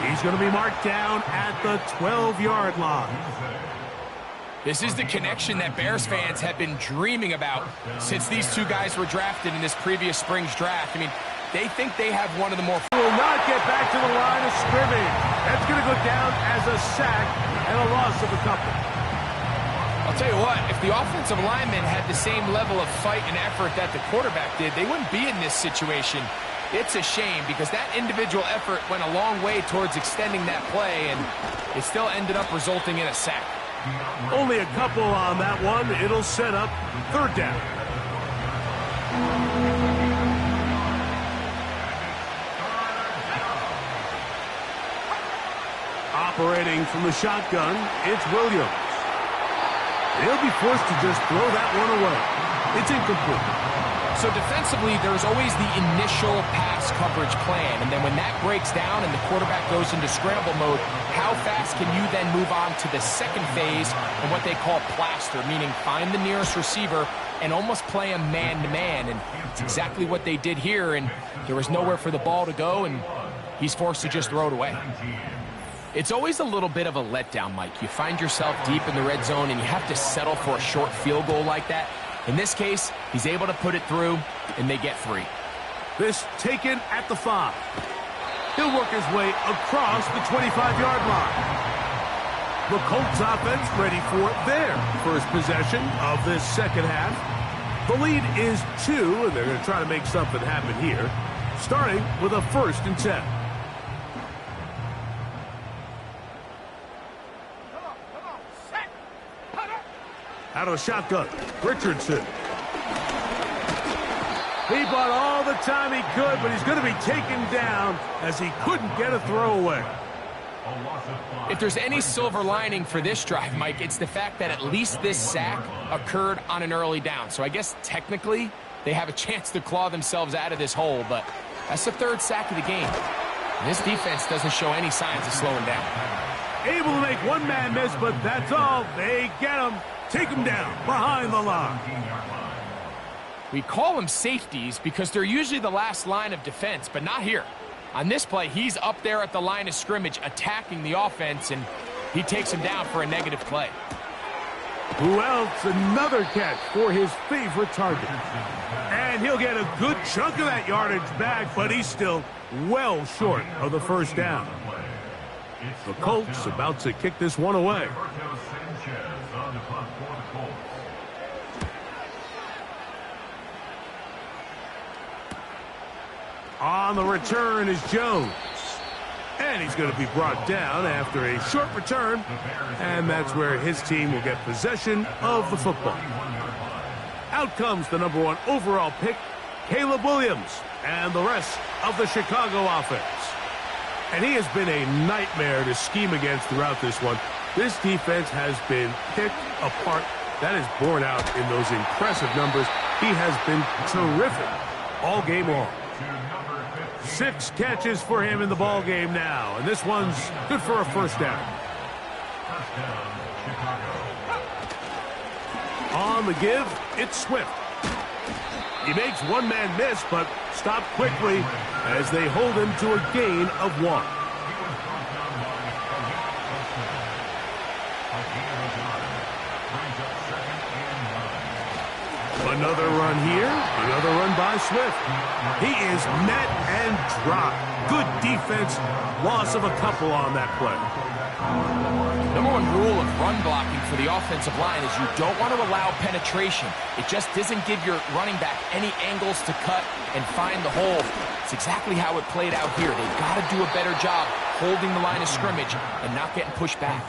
He's going to be marked down at the 12-yard line. This is the connection that Bears fans have been dreaming about since these two guys were drafted in this previous spring's draft. I mean, they think they have one of the more... Will not get back to the line of scrimmage. That's going to go down as a sack and a loss of a couple. I'll tell you what, if the offensive lineman had the same level of fight and effort that the quarterback did, they wouldn't be in this situation. It's a shame because that individual effort went a long way towards extending that play, and it still ended up resulting in a sack. Only a couple on that one. It'll set up third down. Operating from the shotgun, it's Williams. He'll be forced to just throw that one away. It's incomplete. So defensively, there's always the initial pass coverage plan, and then when that breaks down and the quarterback goes into scramble mode, how fast can you then move on to the second phase and what they call plaster, meaning find the nearest receiver and almost play him man-to-man, and it's exactly what they did here, and there was nowhere for the ball to go, and he's forced to just throw it away. It's always a little bit of a letdown, Mike. You find yourself deep in the red zone, and you have to settle for a short field goal like that. In this case, he's able to put it through, and they get 3. This taken at the 5. He'll work his way across the 25-yard line. The Colts offense ready for their first possession of this second half. The lead is 2, and they're going to try to make something happen here, starting with a 1st and 10. Out of the shotgun, Richardson. He bought all the time he could, but he's going to be taken down as he couldn't get a throwaway. If there's any silver lining for this drive, Mike, it's the fact that at least this sack occurred on an early down. So I guess technically they have a chance to claw themselves out of this hole, but that's the 3rd sack of the game. And this defense doesn't show any signs of slowing down. Able to make one man miss, but that's all. They get him. Take him down behind the line. We call them safeties because they're usually the last line of defense, but not here. On this play, he's up there at the line of scrimmage attacking the offense, and he takes him down for a negative play. Who else? Another catch for his favorite target. And he'll get a good chunk of that yardage back, but he's still well short of the 1st down. The Colts about to kick this one away. On the return is Jones. And he's going to be brought down after a short return. And that's where his team will get possession of the football. Out comes the number 1 overall pick, Caleb Williams, and the rest of the Chicago offense. And he has been a nightmare to scheme against throughout this one. This defense has been picked apart. That is borne out in those impressive numbers. He has been terrific all game long. 6 catches for him in the ball game now, and this one's good for a 1st down. On the give, it's Swift. He makes one man miss, but stopped quickly as they hold him to a gain of 1. Another run here, another run by Swift. He is met and dropped. Good defense, loss of a couple on that play. Number 1 rule of run blocking for the offensive line is you don't want to allow penetration. It just doesn't give your running back any angles to cut and find the hole. It's exactly how it played out here. They've got to do a better job holding the line of scrimmage and not getting pushed back.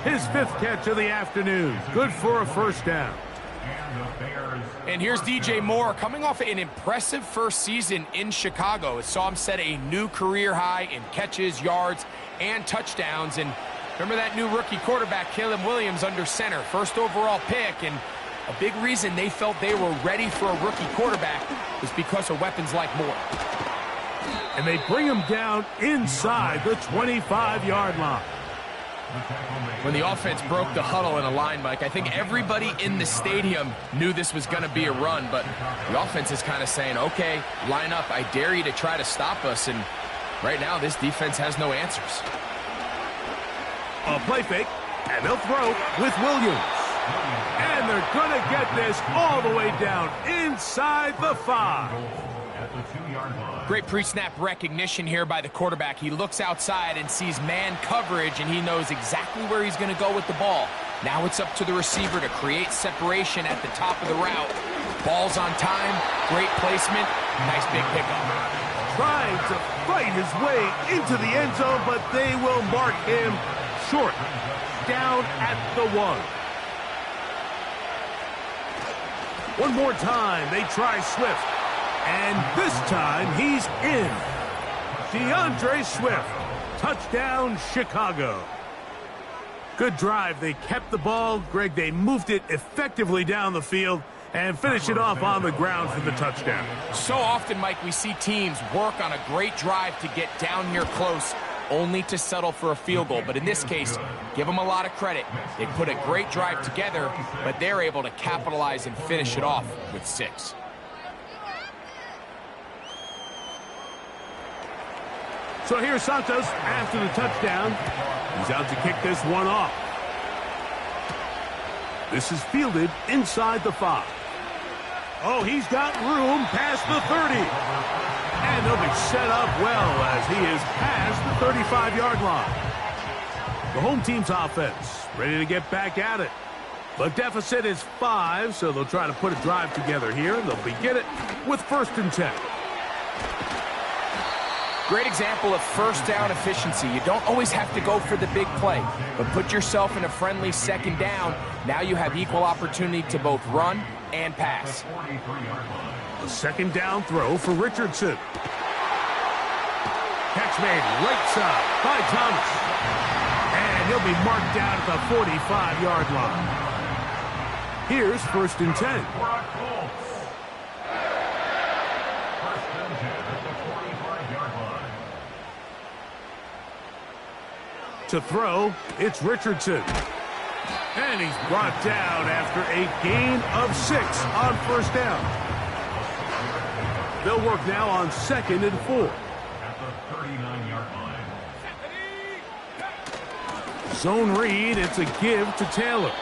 His 5th catch of the afternoon. Good for a 1st down. And here's DJ Moore coming off an impressive first season in Chicago. It saw him set a new career high in catches, yards, and touchdowns. And remember that new rookie quarterback, Caleb Williams, under center. 1st overall pick, and a big reason they felt they were ready for a rookie quarterback was because of weapons like Moore. And they bring him down inside the 25-yard line. When the offense broke the huddle in a line, Mike, I think everybody in the stadium knew this was going to be a run, but the offense is kind of saying, okay, line up, I dare you to try to stop us, and right now this defense has no answers. A play fake, and they'll throw with Williams. And they're going to get this all the way down inside the 5. Great pre-snap recognition here by the quarterback. He looks outside and sees man coverage, and he knows exactly where he's going to go with the ball. Now it's up to the receiver to create separation at the top of the route. Ball's on time, great placement, nice big pickup. Trying to fight his way into the end zone, but they will mark him short, down at the 1. One more time, they try Swift. And this time, he's in. DeAndre Swift. Touchdown, Chicago. Good drive. They kept the ball. Greg, they moved it effectively down the field. and finish it off on the ground for the touchdown. So often, Mike, we see teams work on a great drive to get down here close, only to settle for a field goal. But in this case, give them a lot of credit. They put a great drive together, but they're able to capitalize and finish it off with 6. So here's Santos after the touchdown. He's out to kick this one off. This is fielded inside the 5. Oh, he's got room past the 30. And they'll be set up well as he is past the 35-yard line. The home team's offense ready to get back at it. The deficit is 5, so they'll try to put a drive together here. They'll begin it with 1st and 10. Great example of first down efficiency. You don't always have to go for the big play, but put yourself in a friendly 2nd down. Now you have equal opportunity to both run and pass. A 2nd down throw for Richardson. Catch made right side by Thomas. And he'll be marked down at the 45-yard line. Here's 1st and 10. To throw, it's Richardson. And he's brought down after a gain of 6 on 1st down. They'll work now on 2nd and 4. At the 39-yard line. Zone read, it's a give to Taylor.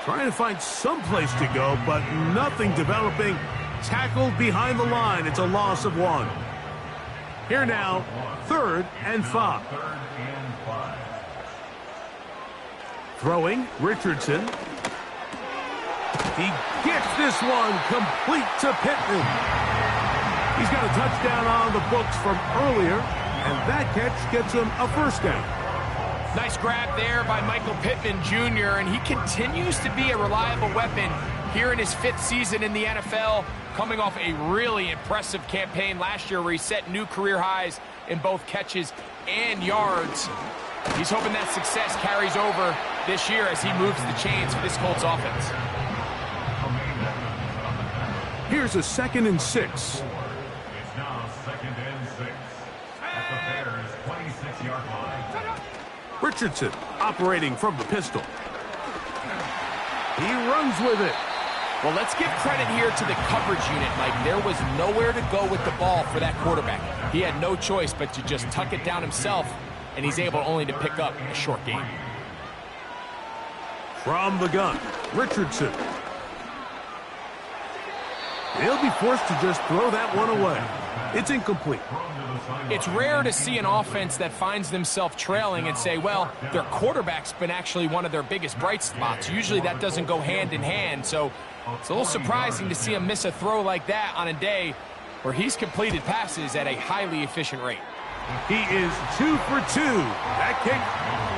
Trying to find some place to go, but nothing developing. Tackled behind the line. It's a loss of 1. Here now, 3rd and 5. Throwing, Richardson. He gets this one complete to Pittman. He's got a touchdown on the books from earlier, and that catch gets him a 1st down. Nice grab there by Michael Pittman Jr., and he continues to be a reliable weapon here in his 5th season in the NFL, coming off a really impressive campaign last year where he set new career highs in both catches and yards. He's hoping that success carries over this year as he moves the chains for this Colts offense. Here's a 2nd and 6. It's now 2nd and 6 at the Bears' 26-yard line. Richardson operating from the pistol. He runs with it. Well, let's give credit here to the coverage unit, Mike. There was nowhere to go with the ball for that quarterback. He had no choice but to just tuck it down himself, and he's able only to pick up a short gain. From the gun, Richardson. He'll be forced to just throw that one away. It's incomplete. It's rare to see an offense that finds themselves trailing and say, well, their quarterback's been actually one of their biggest bright spots. Usually that doesn't go hand in hand, so it's a little surprising to see him miss a throw like that on a day where he's completed passes at a highly efficient rate. He is 2 for 2. That kick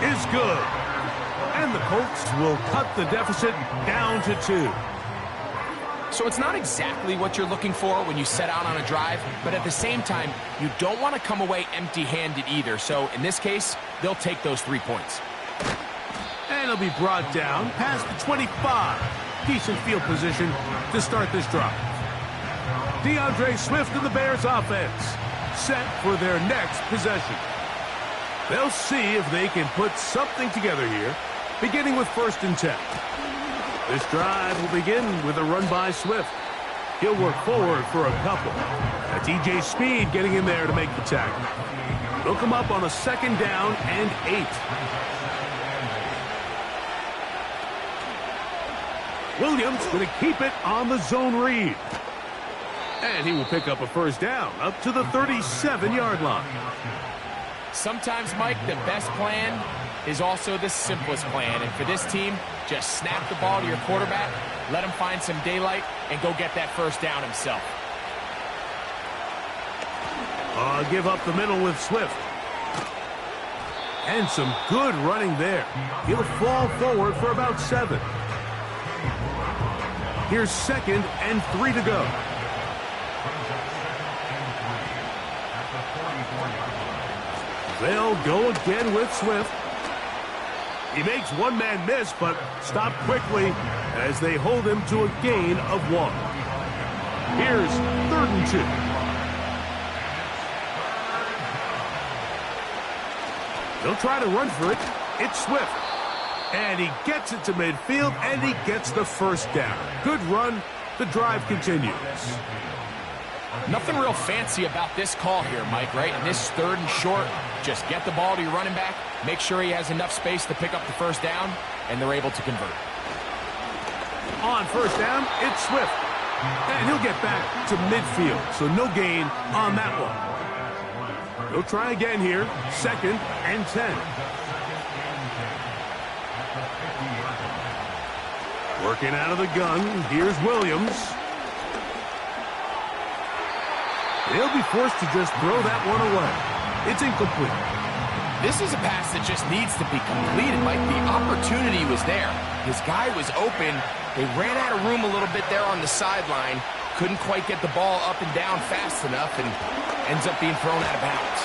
is good. And the Colts will cut the deficit down to 2. So it's not exactly what you're looking for when you set out on a drive, but at the same time, you don't want to come away empty-handed either. So in this case, they'll take those 3 points. And he'll be brought down past the 25. Decent field position to start this drive. DeAndre Swift and the Bears offense set for their next possession. They'll see if they can put something together here, beginning with 1st and 10. This drive will begin with a run by Swift. He'll work forward for a couple. That's E.J. Speed getting in there to make the tackle. They'll come up on a 2nd down and 8. Williams going to keep it on the zone read. And he will pick up a 1st down up to the 37-yard line. Sometimes, Mike, the best plan is also the simplest plan. And for this team, just snap the ball to your quarterback, let him find some daylight, and go get that 1st down himself. Give up the middle with Swift. And some good running there. He'll fall forward for about 7. Here's 2nd and 3 to go. They'll go again with Swift. He makes one man miss, but stopped quickly as they hold him to a gain of 1. Here's 3rd and 2. They'll try to run for it. It's Swift. And he gets it to midfield, and he gets the first down. Good run. The drive continues. Nothing real fancy about this call here, Mike, right? In this 3rd and short, just get the ball to your running back, make sure he has enough space to pick up the first down, and they're able to convert. On first down, it's Swift. And he'll get back to midfield, so no gain on that one. They'll try again here, 2nd and 10. Working out of the gun, here's Williams. They'll be forced to just throw that one away. It's incomplete. This is a pass that just needs to be completed, Mike. The opportunity was there. His guy was open. They ran out of room a little bit there on the sideline. Couldn't quite get the ball up and down fast enough and ends up being thrown out of bounds.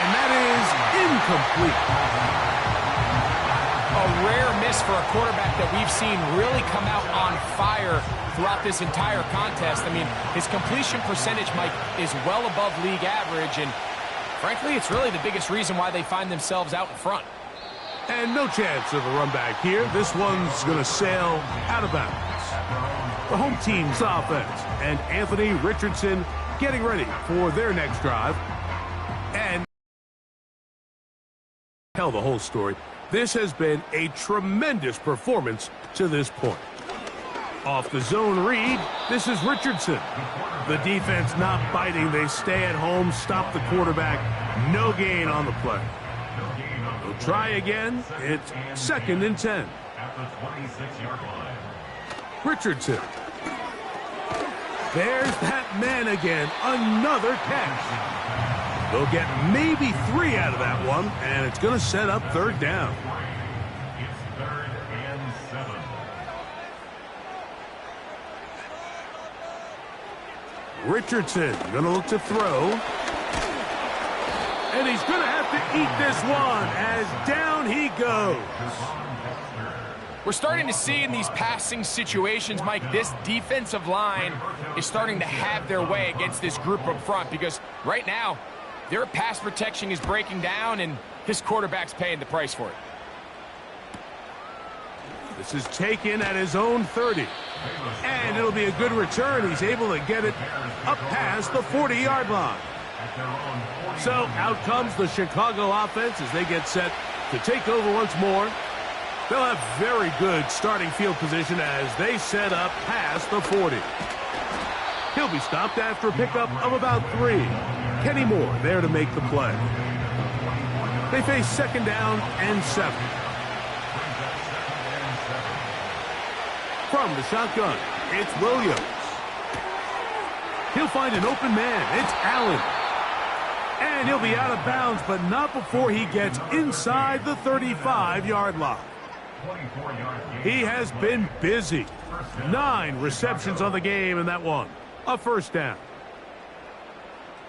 And that is incomplete. A rare miss for a quarterback that we've seen really come out on fire throughout this entire contest. I mean, his completion percentage, Mike, is well above league average, and frankly, it's really the biggest reason why they find themselves out in front. And no chance of a run back here. This one's going to sail out of bounds. The home team's offense, and Anthony Richardson getting ready for their next drive. And tell the whole story. This has been a tremendous performance to this point. Off the zone read, this is Richardson. The defense not biting. They stay at home, stop the quarterback. No gain on the play. They'll try again. It's 2nd and 10. At the 26-yard line. Richardson. There's that man again. Another catch. They'll get maybe 3 out of that one, and it's going to set up 3rd down. It's 3rd and 7. Richardson going to look to throw. And he's going to have to eat this one as down he goes. We're starting to see in these passing situations, Mike, this defensive line is starting to have their way against this group up front because right now, their pass protection is breaking down, and his quarterback's paying the price for it. This is taken at his own 30. And it'll be a good return. He's able to get it up past the 40-yard line. So out comes the Chicago offense as they get set to take over once more. They'll have very good starting field position as they set up past the 40. He'll be stopped after a pickup of about 3. Kenny Moore there to make the play. They face 2nd down and 7. From the shotgun, it's Williams. He'll find an open man. It's Allen. And he'll be out of bounds, but not before he gets inside the 35-yard line. He has been busy. 9 receptions on the game in that one. A first down.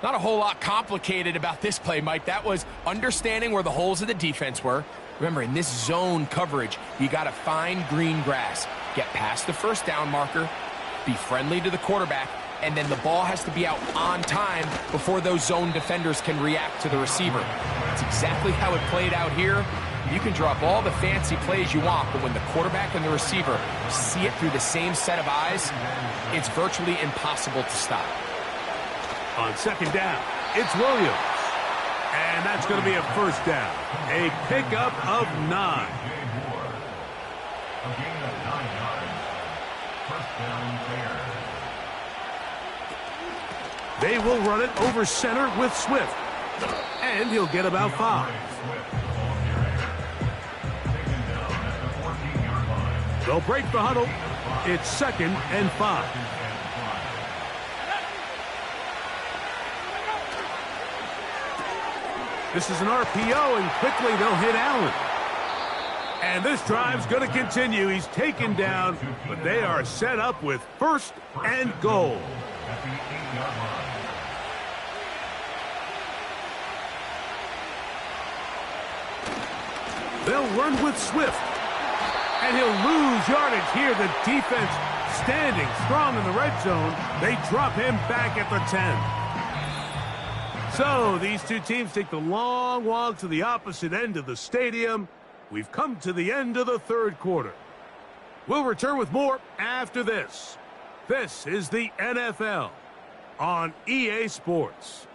Not a whole lot complicated about this play, Mike. That was understanding where the holes of the defense were. Remember, in this zone coverage, you got to find green grass. Get past the first down marker, be friendly to the quarterback, and then the ball has to be out on time before those zone defenders can react to the receiver. That's exactly how it played out here. You can drop all the fancy plays you want, but when the quarterback and the receiver see it through the same set of eyes, it's virtually impossible to stop. On 2nd down, it's Williams. And that's going to be a first down. A pickup of 9. A gain of 9 yards. First down there. They will run it over center with Swift. And he'll get about 5. They'll break the huddle. It's 2nd and 5. This is an RPO, and quickly they'll hit Allen. And this drive's going to continue. He's taken down, but they are set up with 1st and goal. At the 8-yard line. They'll run with Swift. And he'll lose yardage here. The defense standing strong in the red zone. They drop him back at the 10. So these two teams take the long walk to the opposite end of the stadium. We've come to the end of the third quarter. We'll return with more after this. This is the NFL on EA Sports.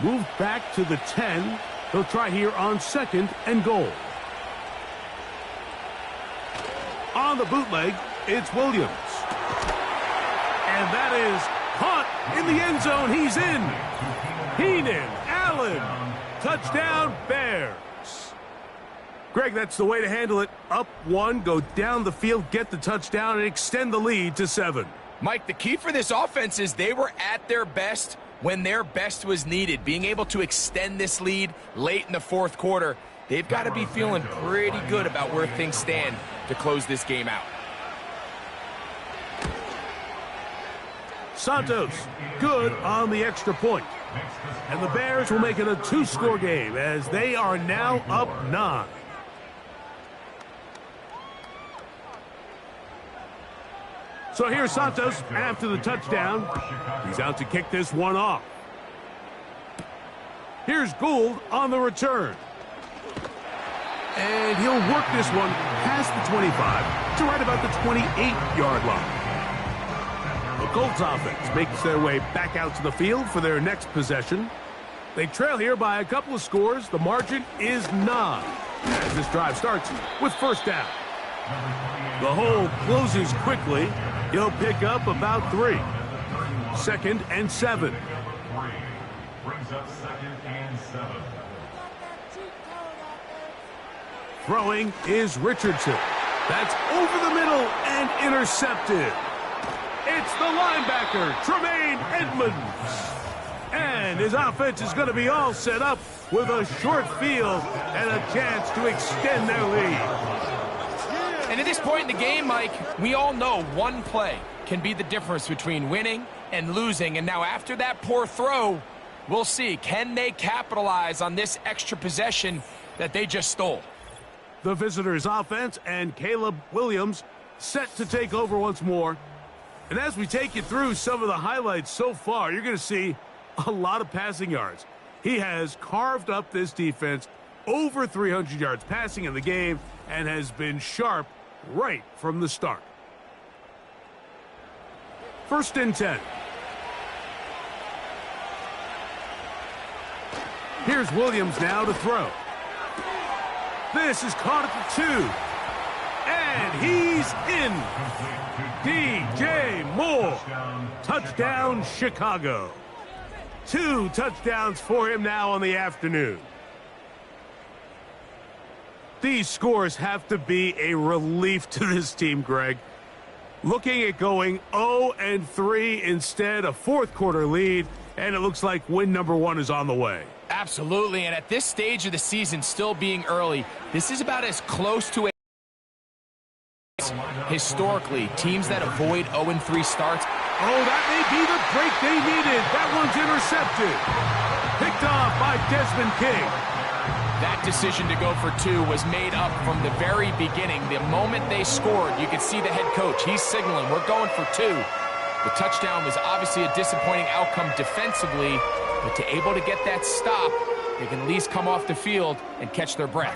Move back to the 10. They'll try here on 2nd and goal. On the bootleg, it's Williams. And that is caught in the end zone. He's in. Heenan, Allen, touchdown Bears. Greg, that's the way to handle it. Up 1, go down the field, get the touchdown, and extend the lead to 7. Mike, the key for this offense is they were at their best when their best was needed. Being able to extend this lead late in the fourth quarter, they've got to be feeling pretty good about where things stand to close this game out. Santos, good on the extra point. And the Bears will make it a 2-score game as they are now up 9. So here's Santos after the touchdown. He's out to kick this one off. Here's Gould on the return. And he'll work this one past the 25 to right about the 28-yard line. The Colts offense makes their way back out to the field for their next possession. They trail here by a couple of scores. The margin is 9 as this drive starts with first down. The hole closes quickly. He'll pick up about 3. 2nd and 7. Brings up 2nd and 7. Throwing is Richardson. That's over the middle and intercepted. It's the linebacker, Tremaine Edmonds. And his offense is going to be all set up with a short field and a chance to extend their lead. And at this point in the game, Mike, we all know one play can be the difference between winning and losing. And now after that poor throw, we'll see, can they capitalize on this extra possession that they just stole? The visitors' offense and Caleb Williams set to take over once more. And as we take you through some of the highlights so far, you're going to see a lot of passing yards. He has carved up this defense, over 300 yards passing in the game, and has been sharp right from the start. 1st and 10. Here's Williams now to throw. This is caught at the 2. And he's in. DJ Moore. Touchdown, Chicago. 2 touchdowns for him now on the afternoon. These scores have to be a relief to this team, Greg. Looking at going 0-3 instead, a fourth quarter lead, and it looks like win number 1 is on the way. Absolutely, and at this stage of the season, still being early, this is about as close to a historically, teams that avoid 0-3 starts. Oh, that may be the break they needed. That one's intercepted. Picked off by Desmond King. That decision to go for 2 was made up from the very beginning. The moment they scored, you could see the head coach. He's signaling, we're going for 2. The touchdown was obviously a disappointing outcome defensively, but to able to get that stop, they can at least come off the field and catch their breath.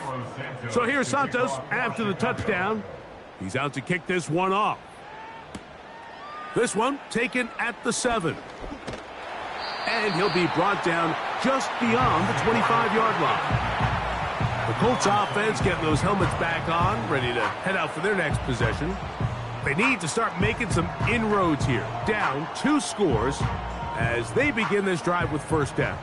So here's Santos after the touchdown. He's out to kick this one off. This one taken at the 7. And he'll be brought down just beyond the 25-yard line. The Colts offense getting those helmets back on, ready to head out for their next possession. They need to start making some inroads here. Down 2 scores as they begin this drive with first down.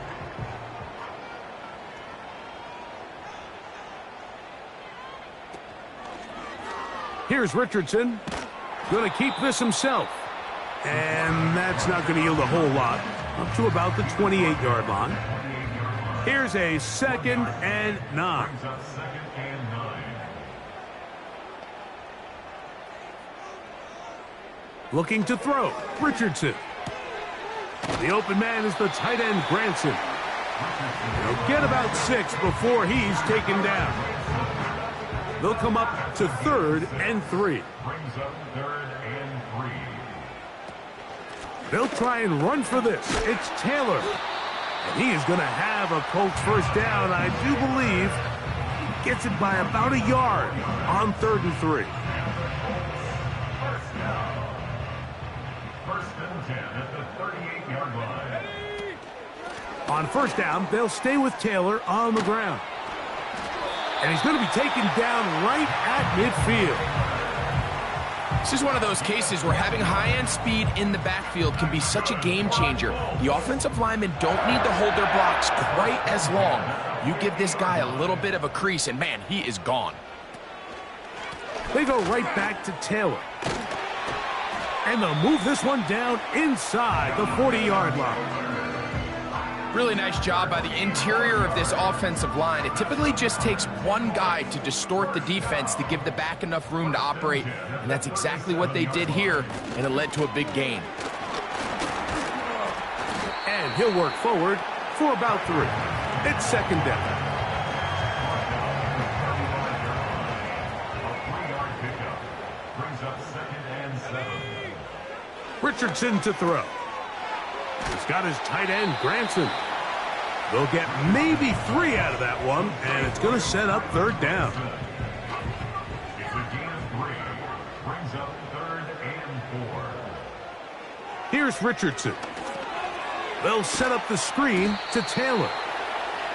Here's Richardson. Going to keep this himself. And that's not going to yield a whole lot. Up to about the 28-yard line. Here's a 2nd and 9. Looking to throw. Richardson. The open man is the tight end, Granson. They'll get about 6 before he's taken down. They'll come up to 3rd and 3. Brings up 3rd and 3. They'll try and run for this. It's Taylor. And he is going to have a Colts first down, I do believe. He gets it by about a yard on 3rd and 3. First down. 1st and 10 at the 38-yard line. On first down, they'll stay with Taylor on the ground. And he's going to be taken down right at midfield. This is one of those cases where having high-end speed in the backfield can be such a game changer. The offensive linemen don't need to hold their blocks quite as long. You give this guy a little bit of a crease, and man, he is gone. They go right back to Taylor. And they'll move this one down inside the 40-yard line. Really nice job by the interior of this offensive line. It typically just takes one guy to distort the defense to give the back enough room to operate, and that's exactly what they did here, and it led to a big gain. And he'll work forward for about 3. It's 2nd down. A 3-yard pickup. Brings up 2nd and 7. Richardson to throw. He's got his tight end, Granson. They'll get maybe 3 out of that one, and it's going to set up 3rd down. It's a gain of 3. Brings up 3rd and 4. Here's Richardson. They'll set up the screen to Taylor.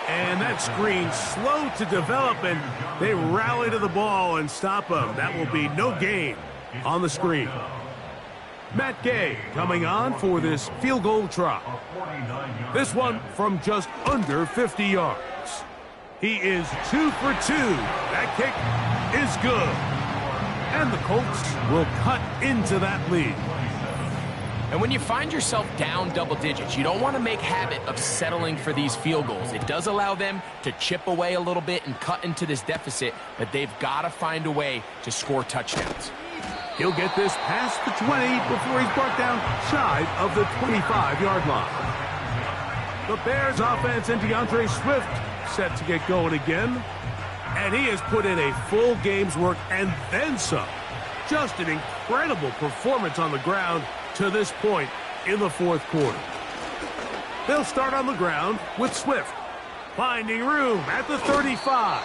And that screen slow to develop, and they rally to the ball and stop him. That will be no gain on the screen. Matt Gay coming on for this field goal try. This one from just under 50 yards. He is 2 for 2. That kick is good. And the Colts will cut into that lead. And when you find yourself down double digits, you don't want to make habit of settling for these field goals. It does allow them to chip away a little bit and cut into this deficit, but they've got to find a way to score touchdowns. He'll get this past the 20 before he's brought down shy of the 25-yard line. The Bears offense and DeAndre Swift set to get going again. And he has put in a full game's work and then some. Just an incredible performance on the ground to this point in the 4th quarter. They'll start on the ground with Swift, finding room at the 35.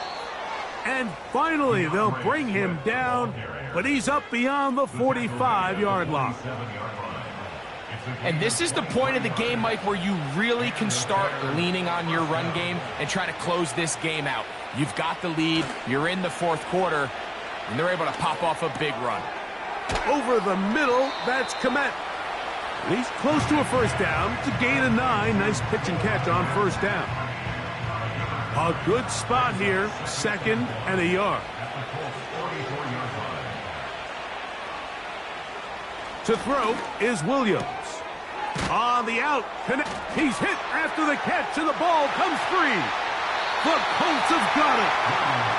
And finally, they'll bring him down, but he's up beyond the 45-yard line. And this is the point of the game, Mike, where you really can start leaning on your run game and try to close this game out. You've got the lead, you're in the 4th quarter, and they're able to pop off a big run. Over the middle, that's Komet. He's close to a first down to gain a 9. Nice pitch and catch on first down. A good spot here, 2nd and a yard. To throw is Williams. On the out, he's hit after the catch, and the ball comes free. The Colts have got it.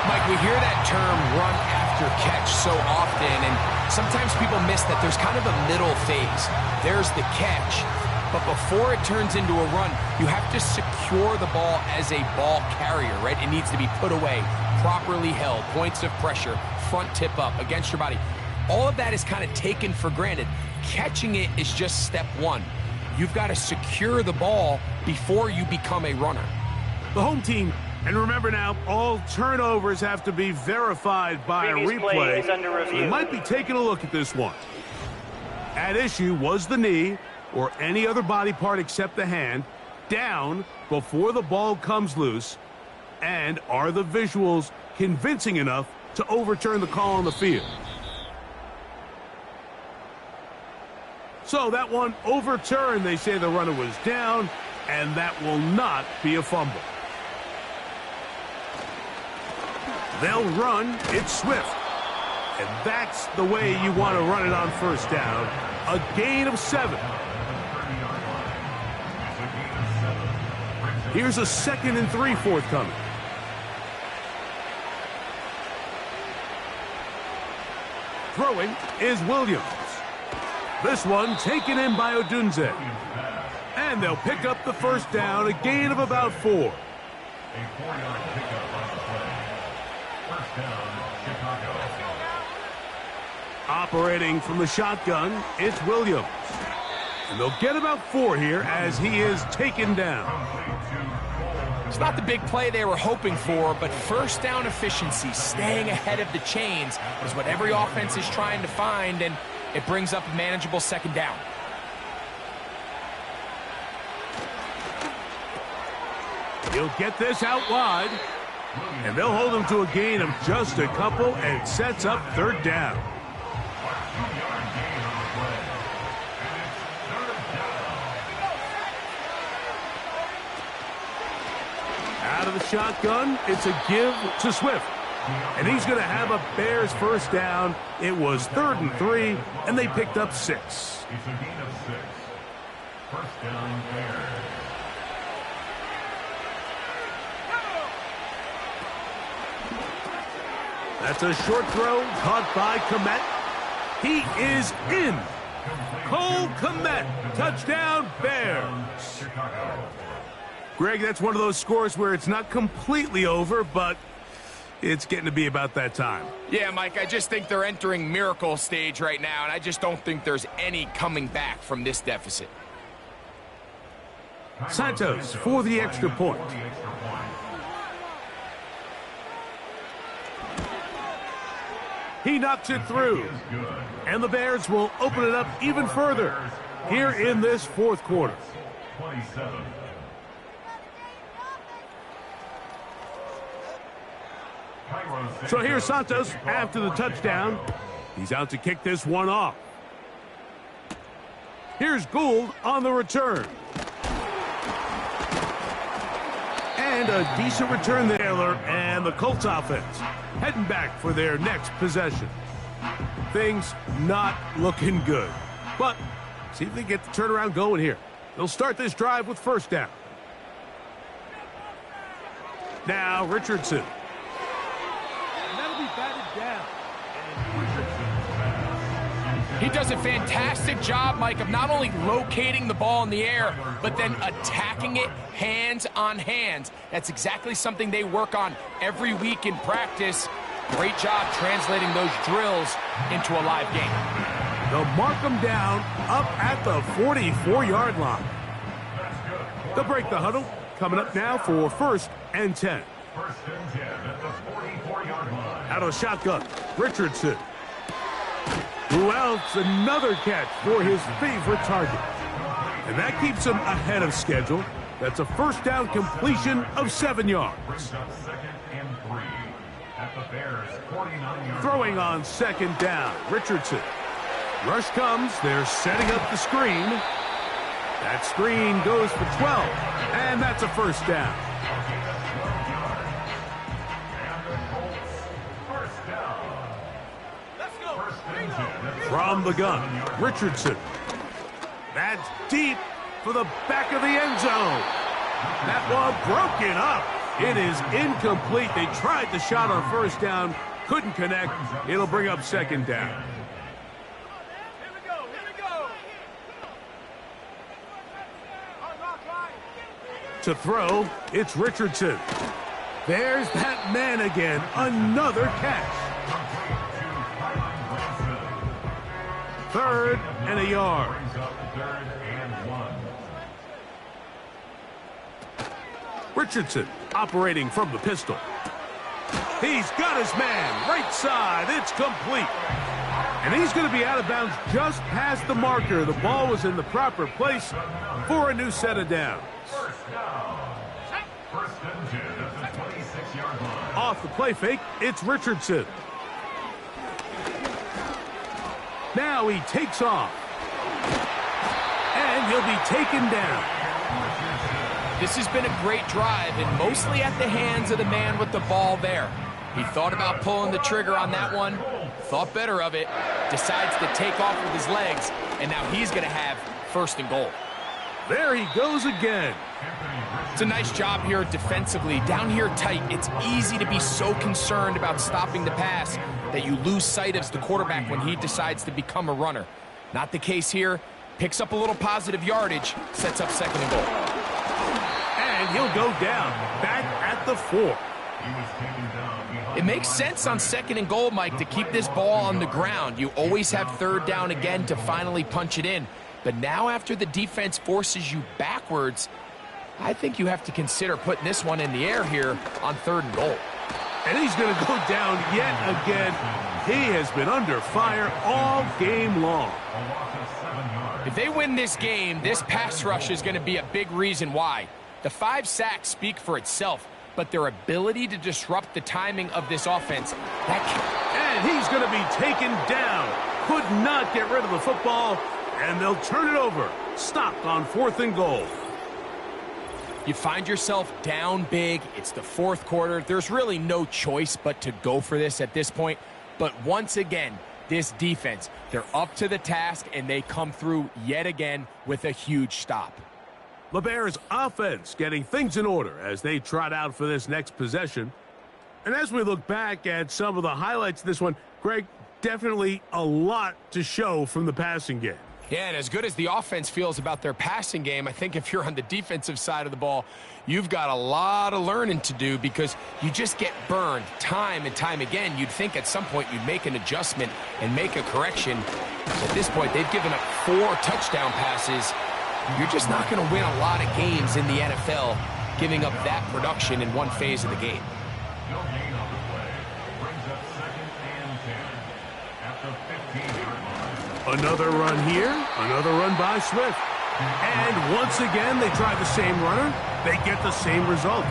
Mike, we hear that term run after catch so often, and sometimes people miss that there's kind of a middle phase. There's the catch, but before it turns into a run, you have to secure the ball as a ball carrier, right? It needs to be put away, properly held, points of pressure, front tip up against your body. All of that is kind of taken for granted. Catching it is just step 1. You've got to secure the ball before you become a runner. The home team, and remember now, all turnovers have to be verified by a replay. Is under review. We might be taking a look at this one. At issue was the knee, or any other body part except the hand, down before the ball comes loose, and are the visuals convincing enough to overturn the call on the field? So that one overturned. They say the runner was down, and that will not be a fumble. They'll run. It's Swift. And that's the way you want to run it on first down. A gain of 7. Here's a 2nd and 3 forthcoming. Throwing is Williams. This one taken in by Odunze. And And they'll pick up the first down, a gain of about 4. A 4-yard pickup on the play. First down, Chicago. Operating from the shotgun, it's Williams. And they'll get about 4 here as he is taken down. It's not the big play they were hoping for, but first down efficiency, staying ahead of the chains, is what every offense is trying to find, and it brings up a manageable second down. He'll get this out wide, and they'll hold him to a gain of just a couple, and it sets up third down. Out of the shotgun, it's a give to Swift. And he's going to have a Bears first down. It was 3rd and 3, and they picked up 6. It's a gain of 6. First down, Bears. That's a short throw caught by Kmet. He is in. Cole Kmet, touchdown Bears. Greg, that's one of those scores where it's not completely over, but it's getting to be about that time. Yeah, Mike, I just think they're entering miracle stage right now, and I just don't think there's any coming back from this deficit. Santos for the extra point. He knocks it through, and the Bears will open it up even further here in this fourth quarter. 27. So here's Santos after the touchdown. He's out to kick this one off. Here's Gould on the return. And a decent return there, and the Colts offense heading back for their next possession. Things not looking good, but see if they get the turnaround going here. They'll start this drive with first down. Now Richardson. And that'll be batted down. He does a fantastic job, Mike, of not only locating the ball in the air, but then attacking it hands on hands. That's exactly something they work on every week in practice. Great job translating those drills into a live game. They'll mark them down up at the 44-yard line. They'll break the huddle. Coming up now for 1st and 10. First and 10 at the 44-yard line. Out of shotgun, Richardson. Who else? Another catch for his favorite target. And that keeps him ahead of schedule. That's a first down completion of 7 yards. Brings up 2nd and 3 at the Bears' 49-yard Throwing on 2nd down, Richardson. Rush comes. They're setting up the screen. That screen goes for 12. And that's a first down. From the gun, Richardson. That's deep for the back of the end zone. That one broken up. It is incomplete. They tried the shot on first down, couldn't connect. It'll bring up 2nd down. To throw, it's Richardson. There's that man again. Another catch. 3rd and a yard. Brings up 3rd and 1. Richardson operating from the pistol. He's got his man right side. It's complete. And he's going to be out of bounds just past the marker. The ball was in the proper place for a new set of downs. First down. First and 10 at the 26-yard line. Off the play fake, it's Richardson. Now he takes off. And he'll be taken down. This has been a great drive, and mostly at the hands of the man with the ball there. He thought about pulling the trigger on that one, thought better of it, decides to take off with his legs, and now he's going to have 1st and goal. There he goes again. It's a nice job here defensively. Down here tight, it's easy to be so concerned about stopping the pass that you lose sight of the quarterback when he decides to become a runner. Not the case here. picks up a little positive yardage, sets up 2nd and goal. And he'll go down, back at the 4. It makes sense on 2nd and goal, Mike, to keep this ball on the ground. You always have 3rd down again to finally punch it in. But now after the defense forces you backwards, I think you have to consider putting this one in the air here on 3rd and goal. And he's going to go down yet again. He has been under fire all game long. If they win this game, this pass rush is going to be a big reason why. The 5 sacks speak for itself, but their ability to disrupt the timing of this offense, and he's going to be taken down. Could not get rid of the football, and they'll turn it over. Stopped on 4th and goal. You find yourself down big. It's the 4th quarter. There's really no choice but to go for this at this point. But once again, this defense, they're up to the task, and they come through yet again with a huge stop. The Bears' offense getting things in order as they trot out for this next possession. And as we look back at some of the highlights of this one, Greg, definitely a lot to show from the passing game. Yeah, and as good as the offense feels about their passing game, I think if you're on the defensive side of the ball, you've got a lot of learning to do because you just get burned time and time again. You'd think at some point you'd make an adjustment and make a correction. At this point, they've given up 4 touchdown passes. You're just not going to win a lot of games in the NFL giving up that production in one phase of the game. No gain on the play. Brings up 2nd and 10 at the 15-yard line. Another run here, another run by Swift. And once again, they try the same runner. They get the same result.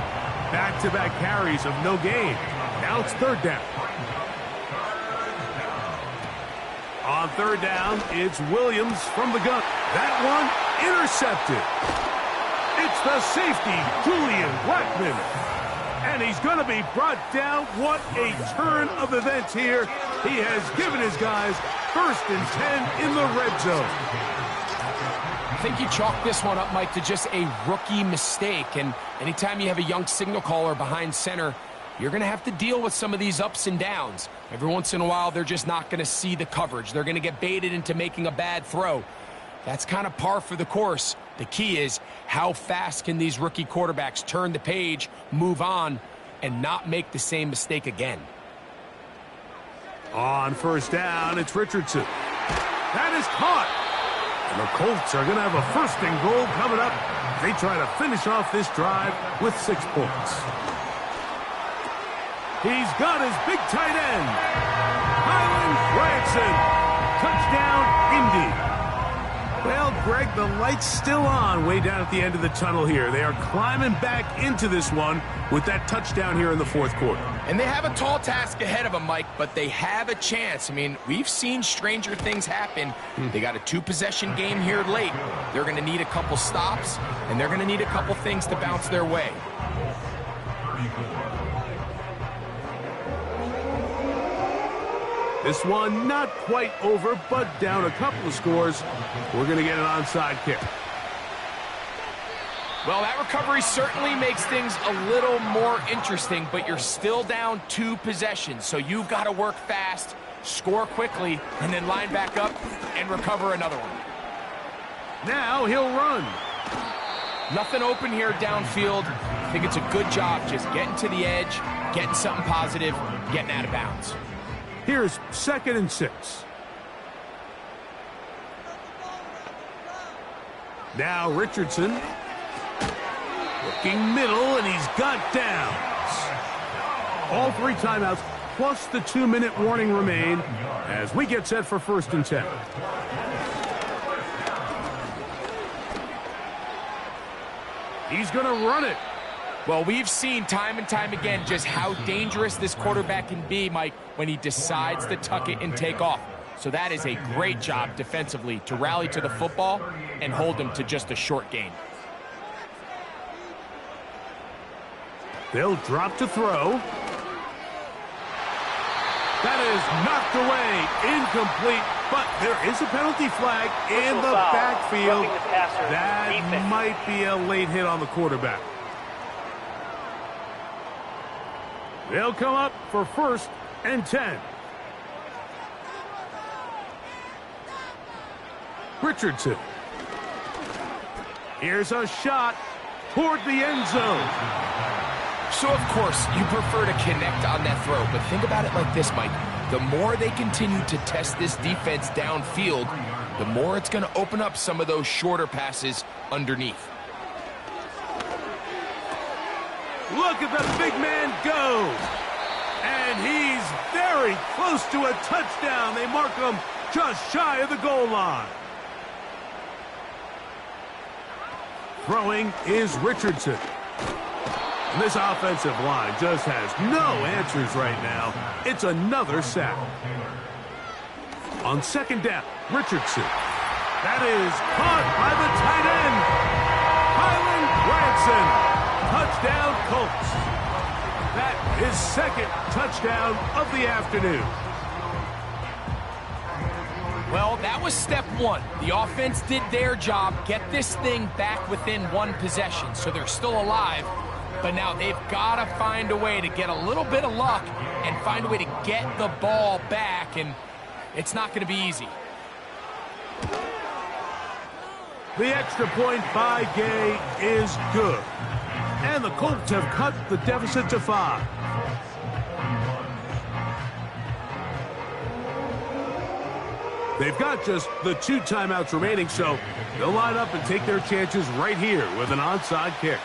Back-to-back carries of no gain. Now it's 3rd down. On 3rd down, it's Williams from the gun. That one intercepted. It's the safety, Julian Blackman. And he's going to be brought down. What a turn of events here. He has given his guys 1st and 10 in the red zone. I think you chalk this one up, Mike, to just a rookie mistake. And anytime you have a young signal caller behind center, you're going to have to deal with some of these ups and downs. Every once in a while, they're just not going to see the coverage. They're going to get baited into making a bad throw. That's kind of par for the course. The key is how fast can these rookie quarterbacks turn the page, move on, and not make the same mistake again. On 1st down, it's Richardson. That is caught. And the Colts are going to have a 1st and goal coming up. They try to finish off this drive with 6 points. He's got his big tight end, Hyland Branson. Touchdown, Indy. Well, Greg, the light's still on way down at the end of the tunnel here. They are climbing back into this one with that touchdown here in the 4th quarter. And they have a tall task ahead of them, Mike, but they have a chance. I mean, we've seen stranger things happen. They got a 2-possession game here late. They're going to need a couple stops, and they're going to need a couple things to bounce their way. This one not quite over, but down a couple of scores. We're going to get an onside kick. Well, that recovery certainly makes things a little more interesting, but you're still down 2 possessions, so you've got to work fast, score quickly, and then line back up and recover another one. Now he'll run. Nothing open here downfield. I think it's a good job just getting to the edge, getting something positive, getting out of bounds. Here's 2nd and 6. Now Richardson. Looking middle, and he's got downs. All 3 timeouts, plus the 2-minute warning remain as we get set for 1st and 10. He's going to run it. Well, we've seen time and time again just how dangerous this quarterback can be, Mike, when he decides to tuck it and take off. So that is a great job defensively to rally to the football and hold him to just a short gain. They'll drop to throw. That is knocked away, incomplete, but there is a penalty flag in the backfield. That might be a late hit on the quarterback. They'll come up for 1st and 10. Richardson Here's a shot toward the end zone. So, of course, you prefer to connect on that throw, but think about it like this, Mike. The more they continue to test this defense downfield, the more it's going to open up some of those shorter passes underneath. Look at the big man go. And he's very close to a touchdown. They mark him just shy of the goal line. Throwing is Richardson. And this offensive line just has no answers right now. It's another sack. On second down, Richardson. That is caught by the tight end, Kylan Granson. Touchdown, Colts. That is second touchdown of the afternoon. Well, that was step one. The offense did their job, get this thing back within one possession, so they're still alive. But now they've got to find a way to get a little bit of luck and find a way to get the ball back, and it's not going to be easy. The extra point by Gay is good. And the Colts have cut the deficit to 5. They've got just the 2 timeouts remaining, so they'll line up and take their chances right here with an onside kick.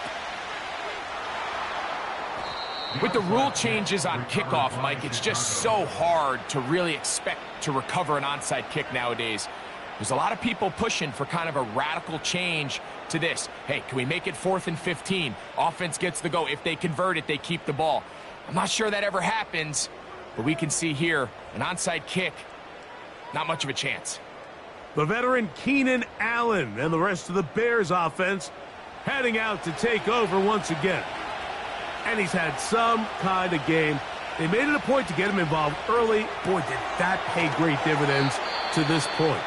With the rule changes on kickoff, Mike, it's just so hard to really expect to recover an onside kick nowadays. There's a lot of people pushing for kind of a radical change to this. Hey, can we make it 4th and 15? Offense gets the go. If they convert it, they keep the ball. I'm not sure that ever happens, but we can see here an onside kick, not much of a chance. The veteran Keenan Allen and the rest of the Bears offense heading out to take over once again. And he's had some kind of game. They made it a point to get him involved early. Boy, did that pay great dividends to this point.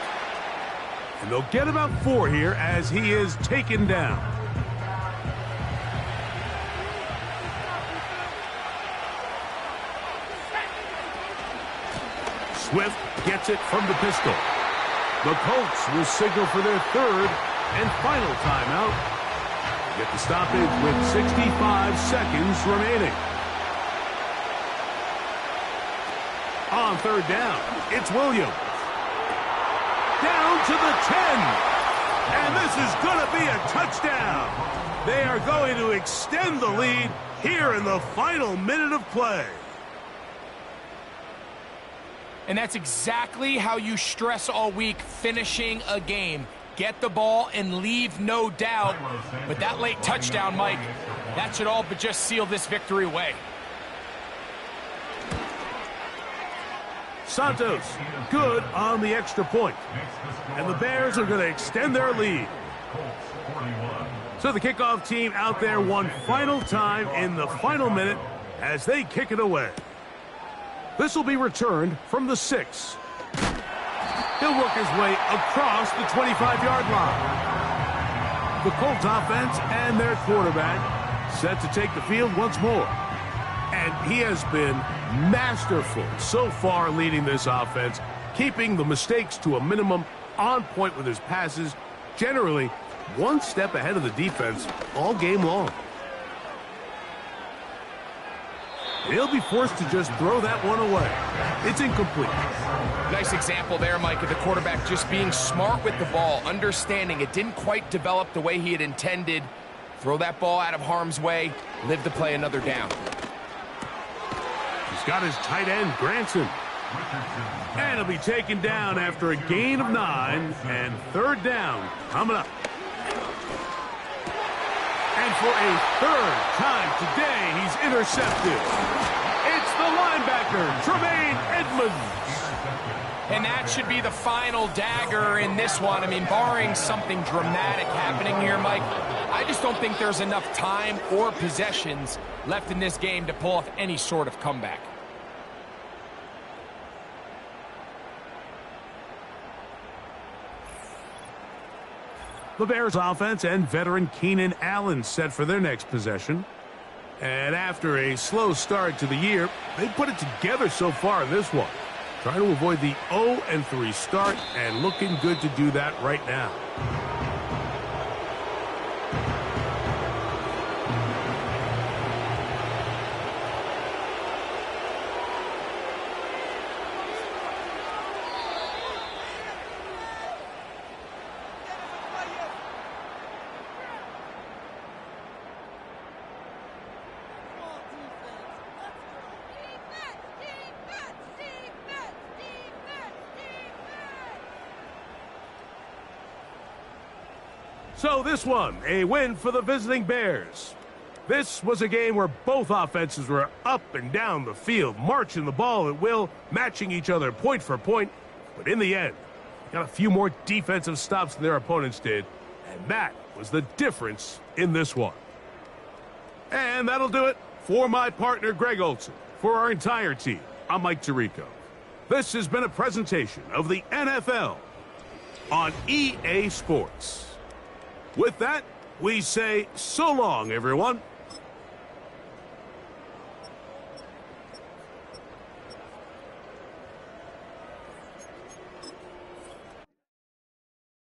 And they'll get about 4 here as he is taken down. Swift gets it from the pistol. The Colts will signal for their 3rd and final timeout. Get the stoppage with 65 seconds remaining. On 3rd down, it's Williams. Down to the 10. And this is going to be a touchdown. They are going to extend the lead here in the final minute of play. And that's exactly how you stress all week, finishing a game. Get the ball and leave no doubt. But that late touchdown, Mike, that should all but just seal this victory away. Santos, good on the extra point. And the Bears are going to extend their lead. So the kickoff team out there one final time in the final minute as they kick it away. This will be returned from the 6. He'll work his way across the 25-yard line. The Colts offense and their quarterback set to take the field once more. And he has been masterful so far leading this offense, keeping the mistakes to a minimum, on point with his passes, generally one step ahead of the defense all game long. He'll be forced to just throw that one away. It's incomplete. Nice example there, Mike, of the quarterback just being smart with the ball, understanding it didn't quite develop the way he had intended. Throw that ball out of harm's way, live to play another down. He's got his tight end, Granson. And he'll be taken down after a gain of 9, and 3rd down coming up. And for a 3rd time today, he's intercepted. It's the linebacker, Tremaine Edmonds. And that should be the final dagger in this one. I mean, barring something dramatic happening here, Mike, I just don't think there's enough time or possessions left in this game to pull off any sort of comeback. The Bears offense and veteran Keenan Allen set for their next possession. And after a slow start to the year, they put it together so far in this one. Trying to avoid the 0-3 start and looking good to do that right now. So this one, a win for the visiting Bears. This was a game where both offenses were up and down the field, marching the ball at will, matching each other point for point. But in the end, got a few more defensive stops than their opponents did, and that was the difference in this one. And that'll do it for my partner, Greg Olson. For our entire team, I'm Mike Tirico. This has been a presentation of the NFL on EA Sports. With that, we say so long, everyone.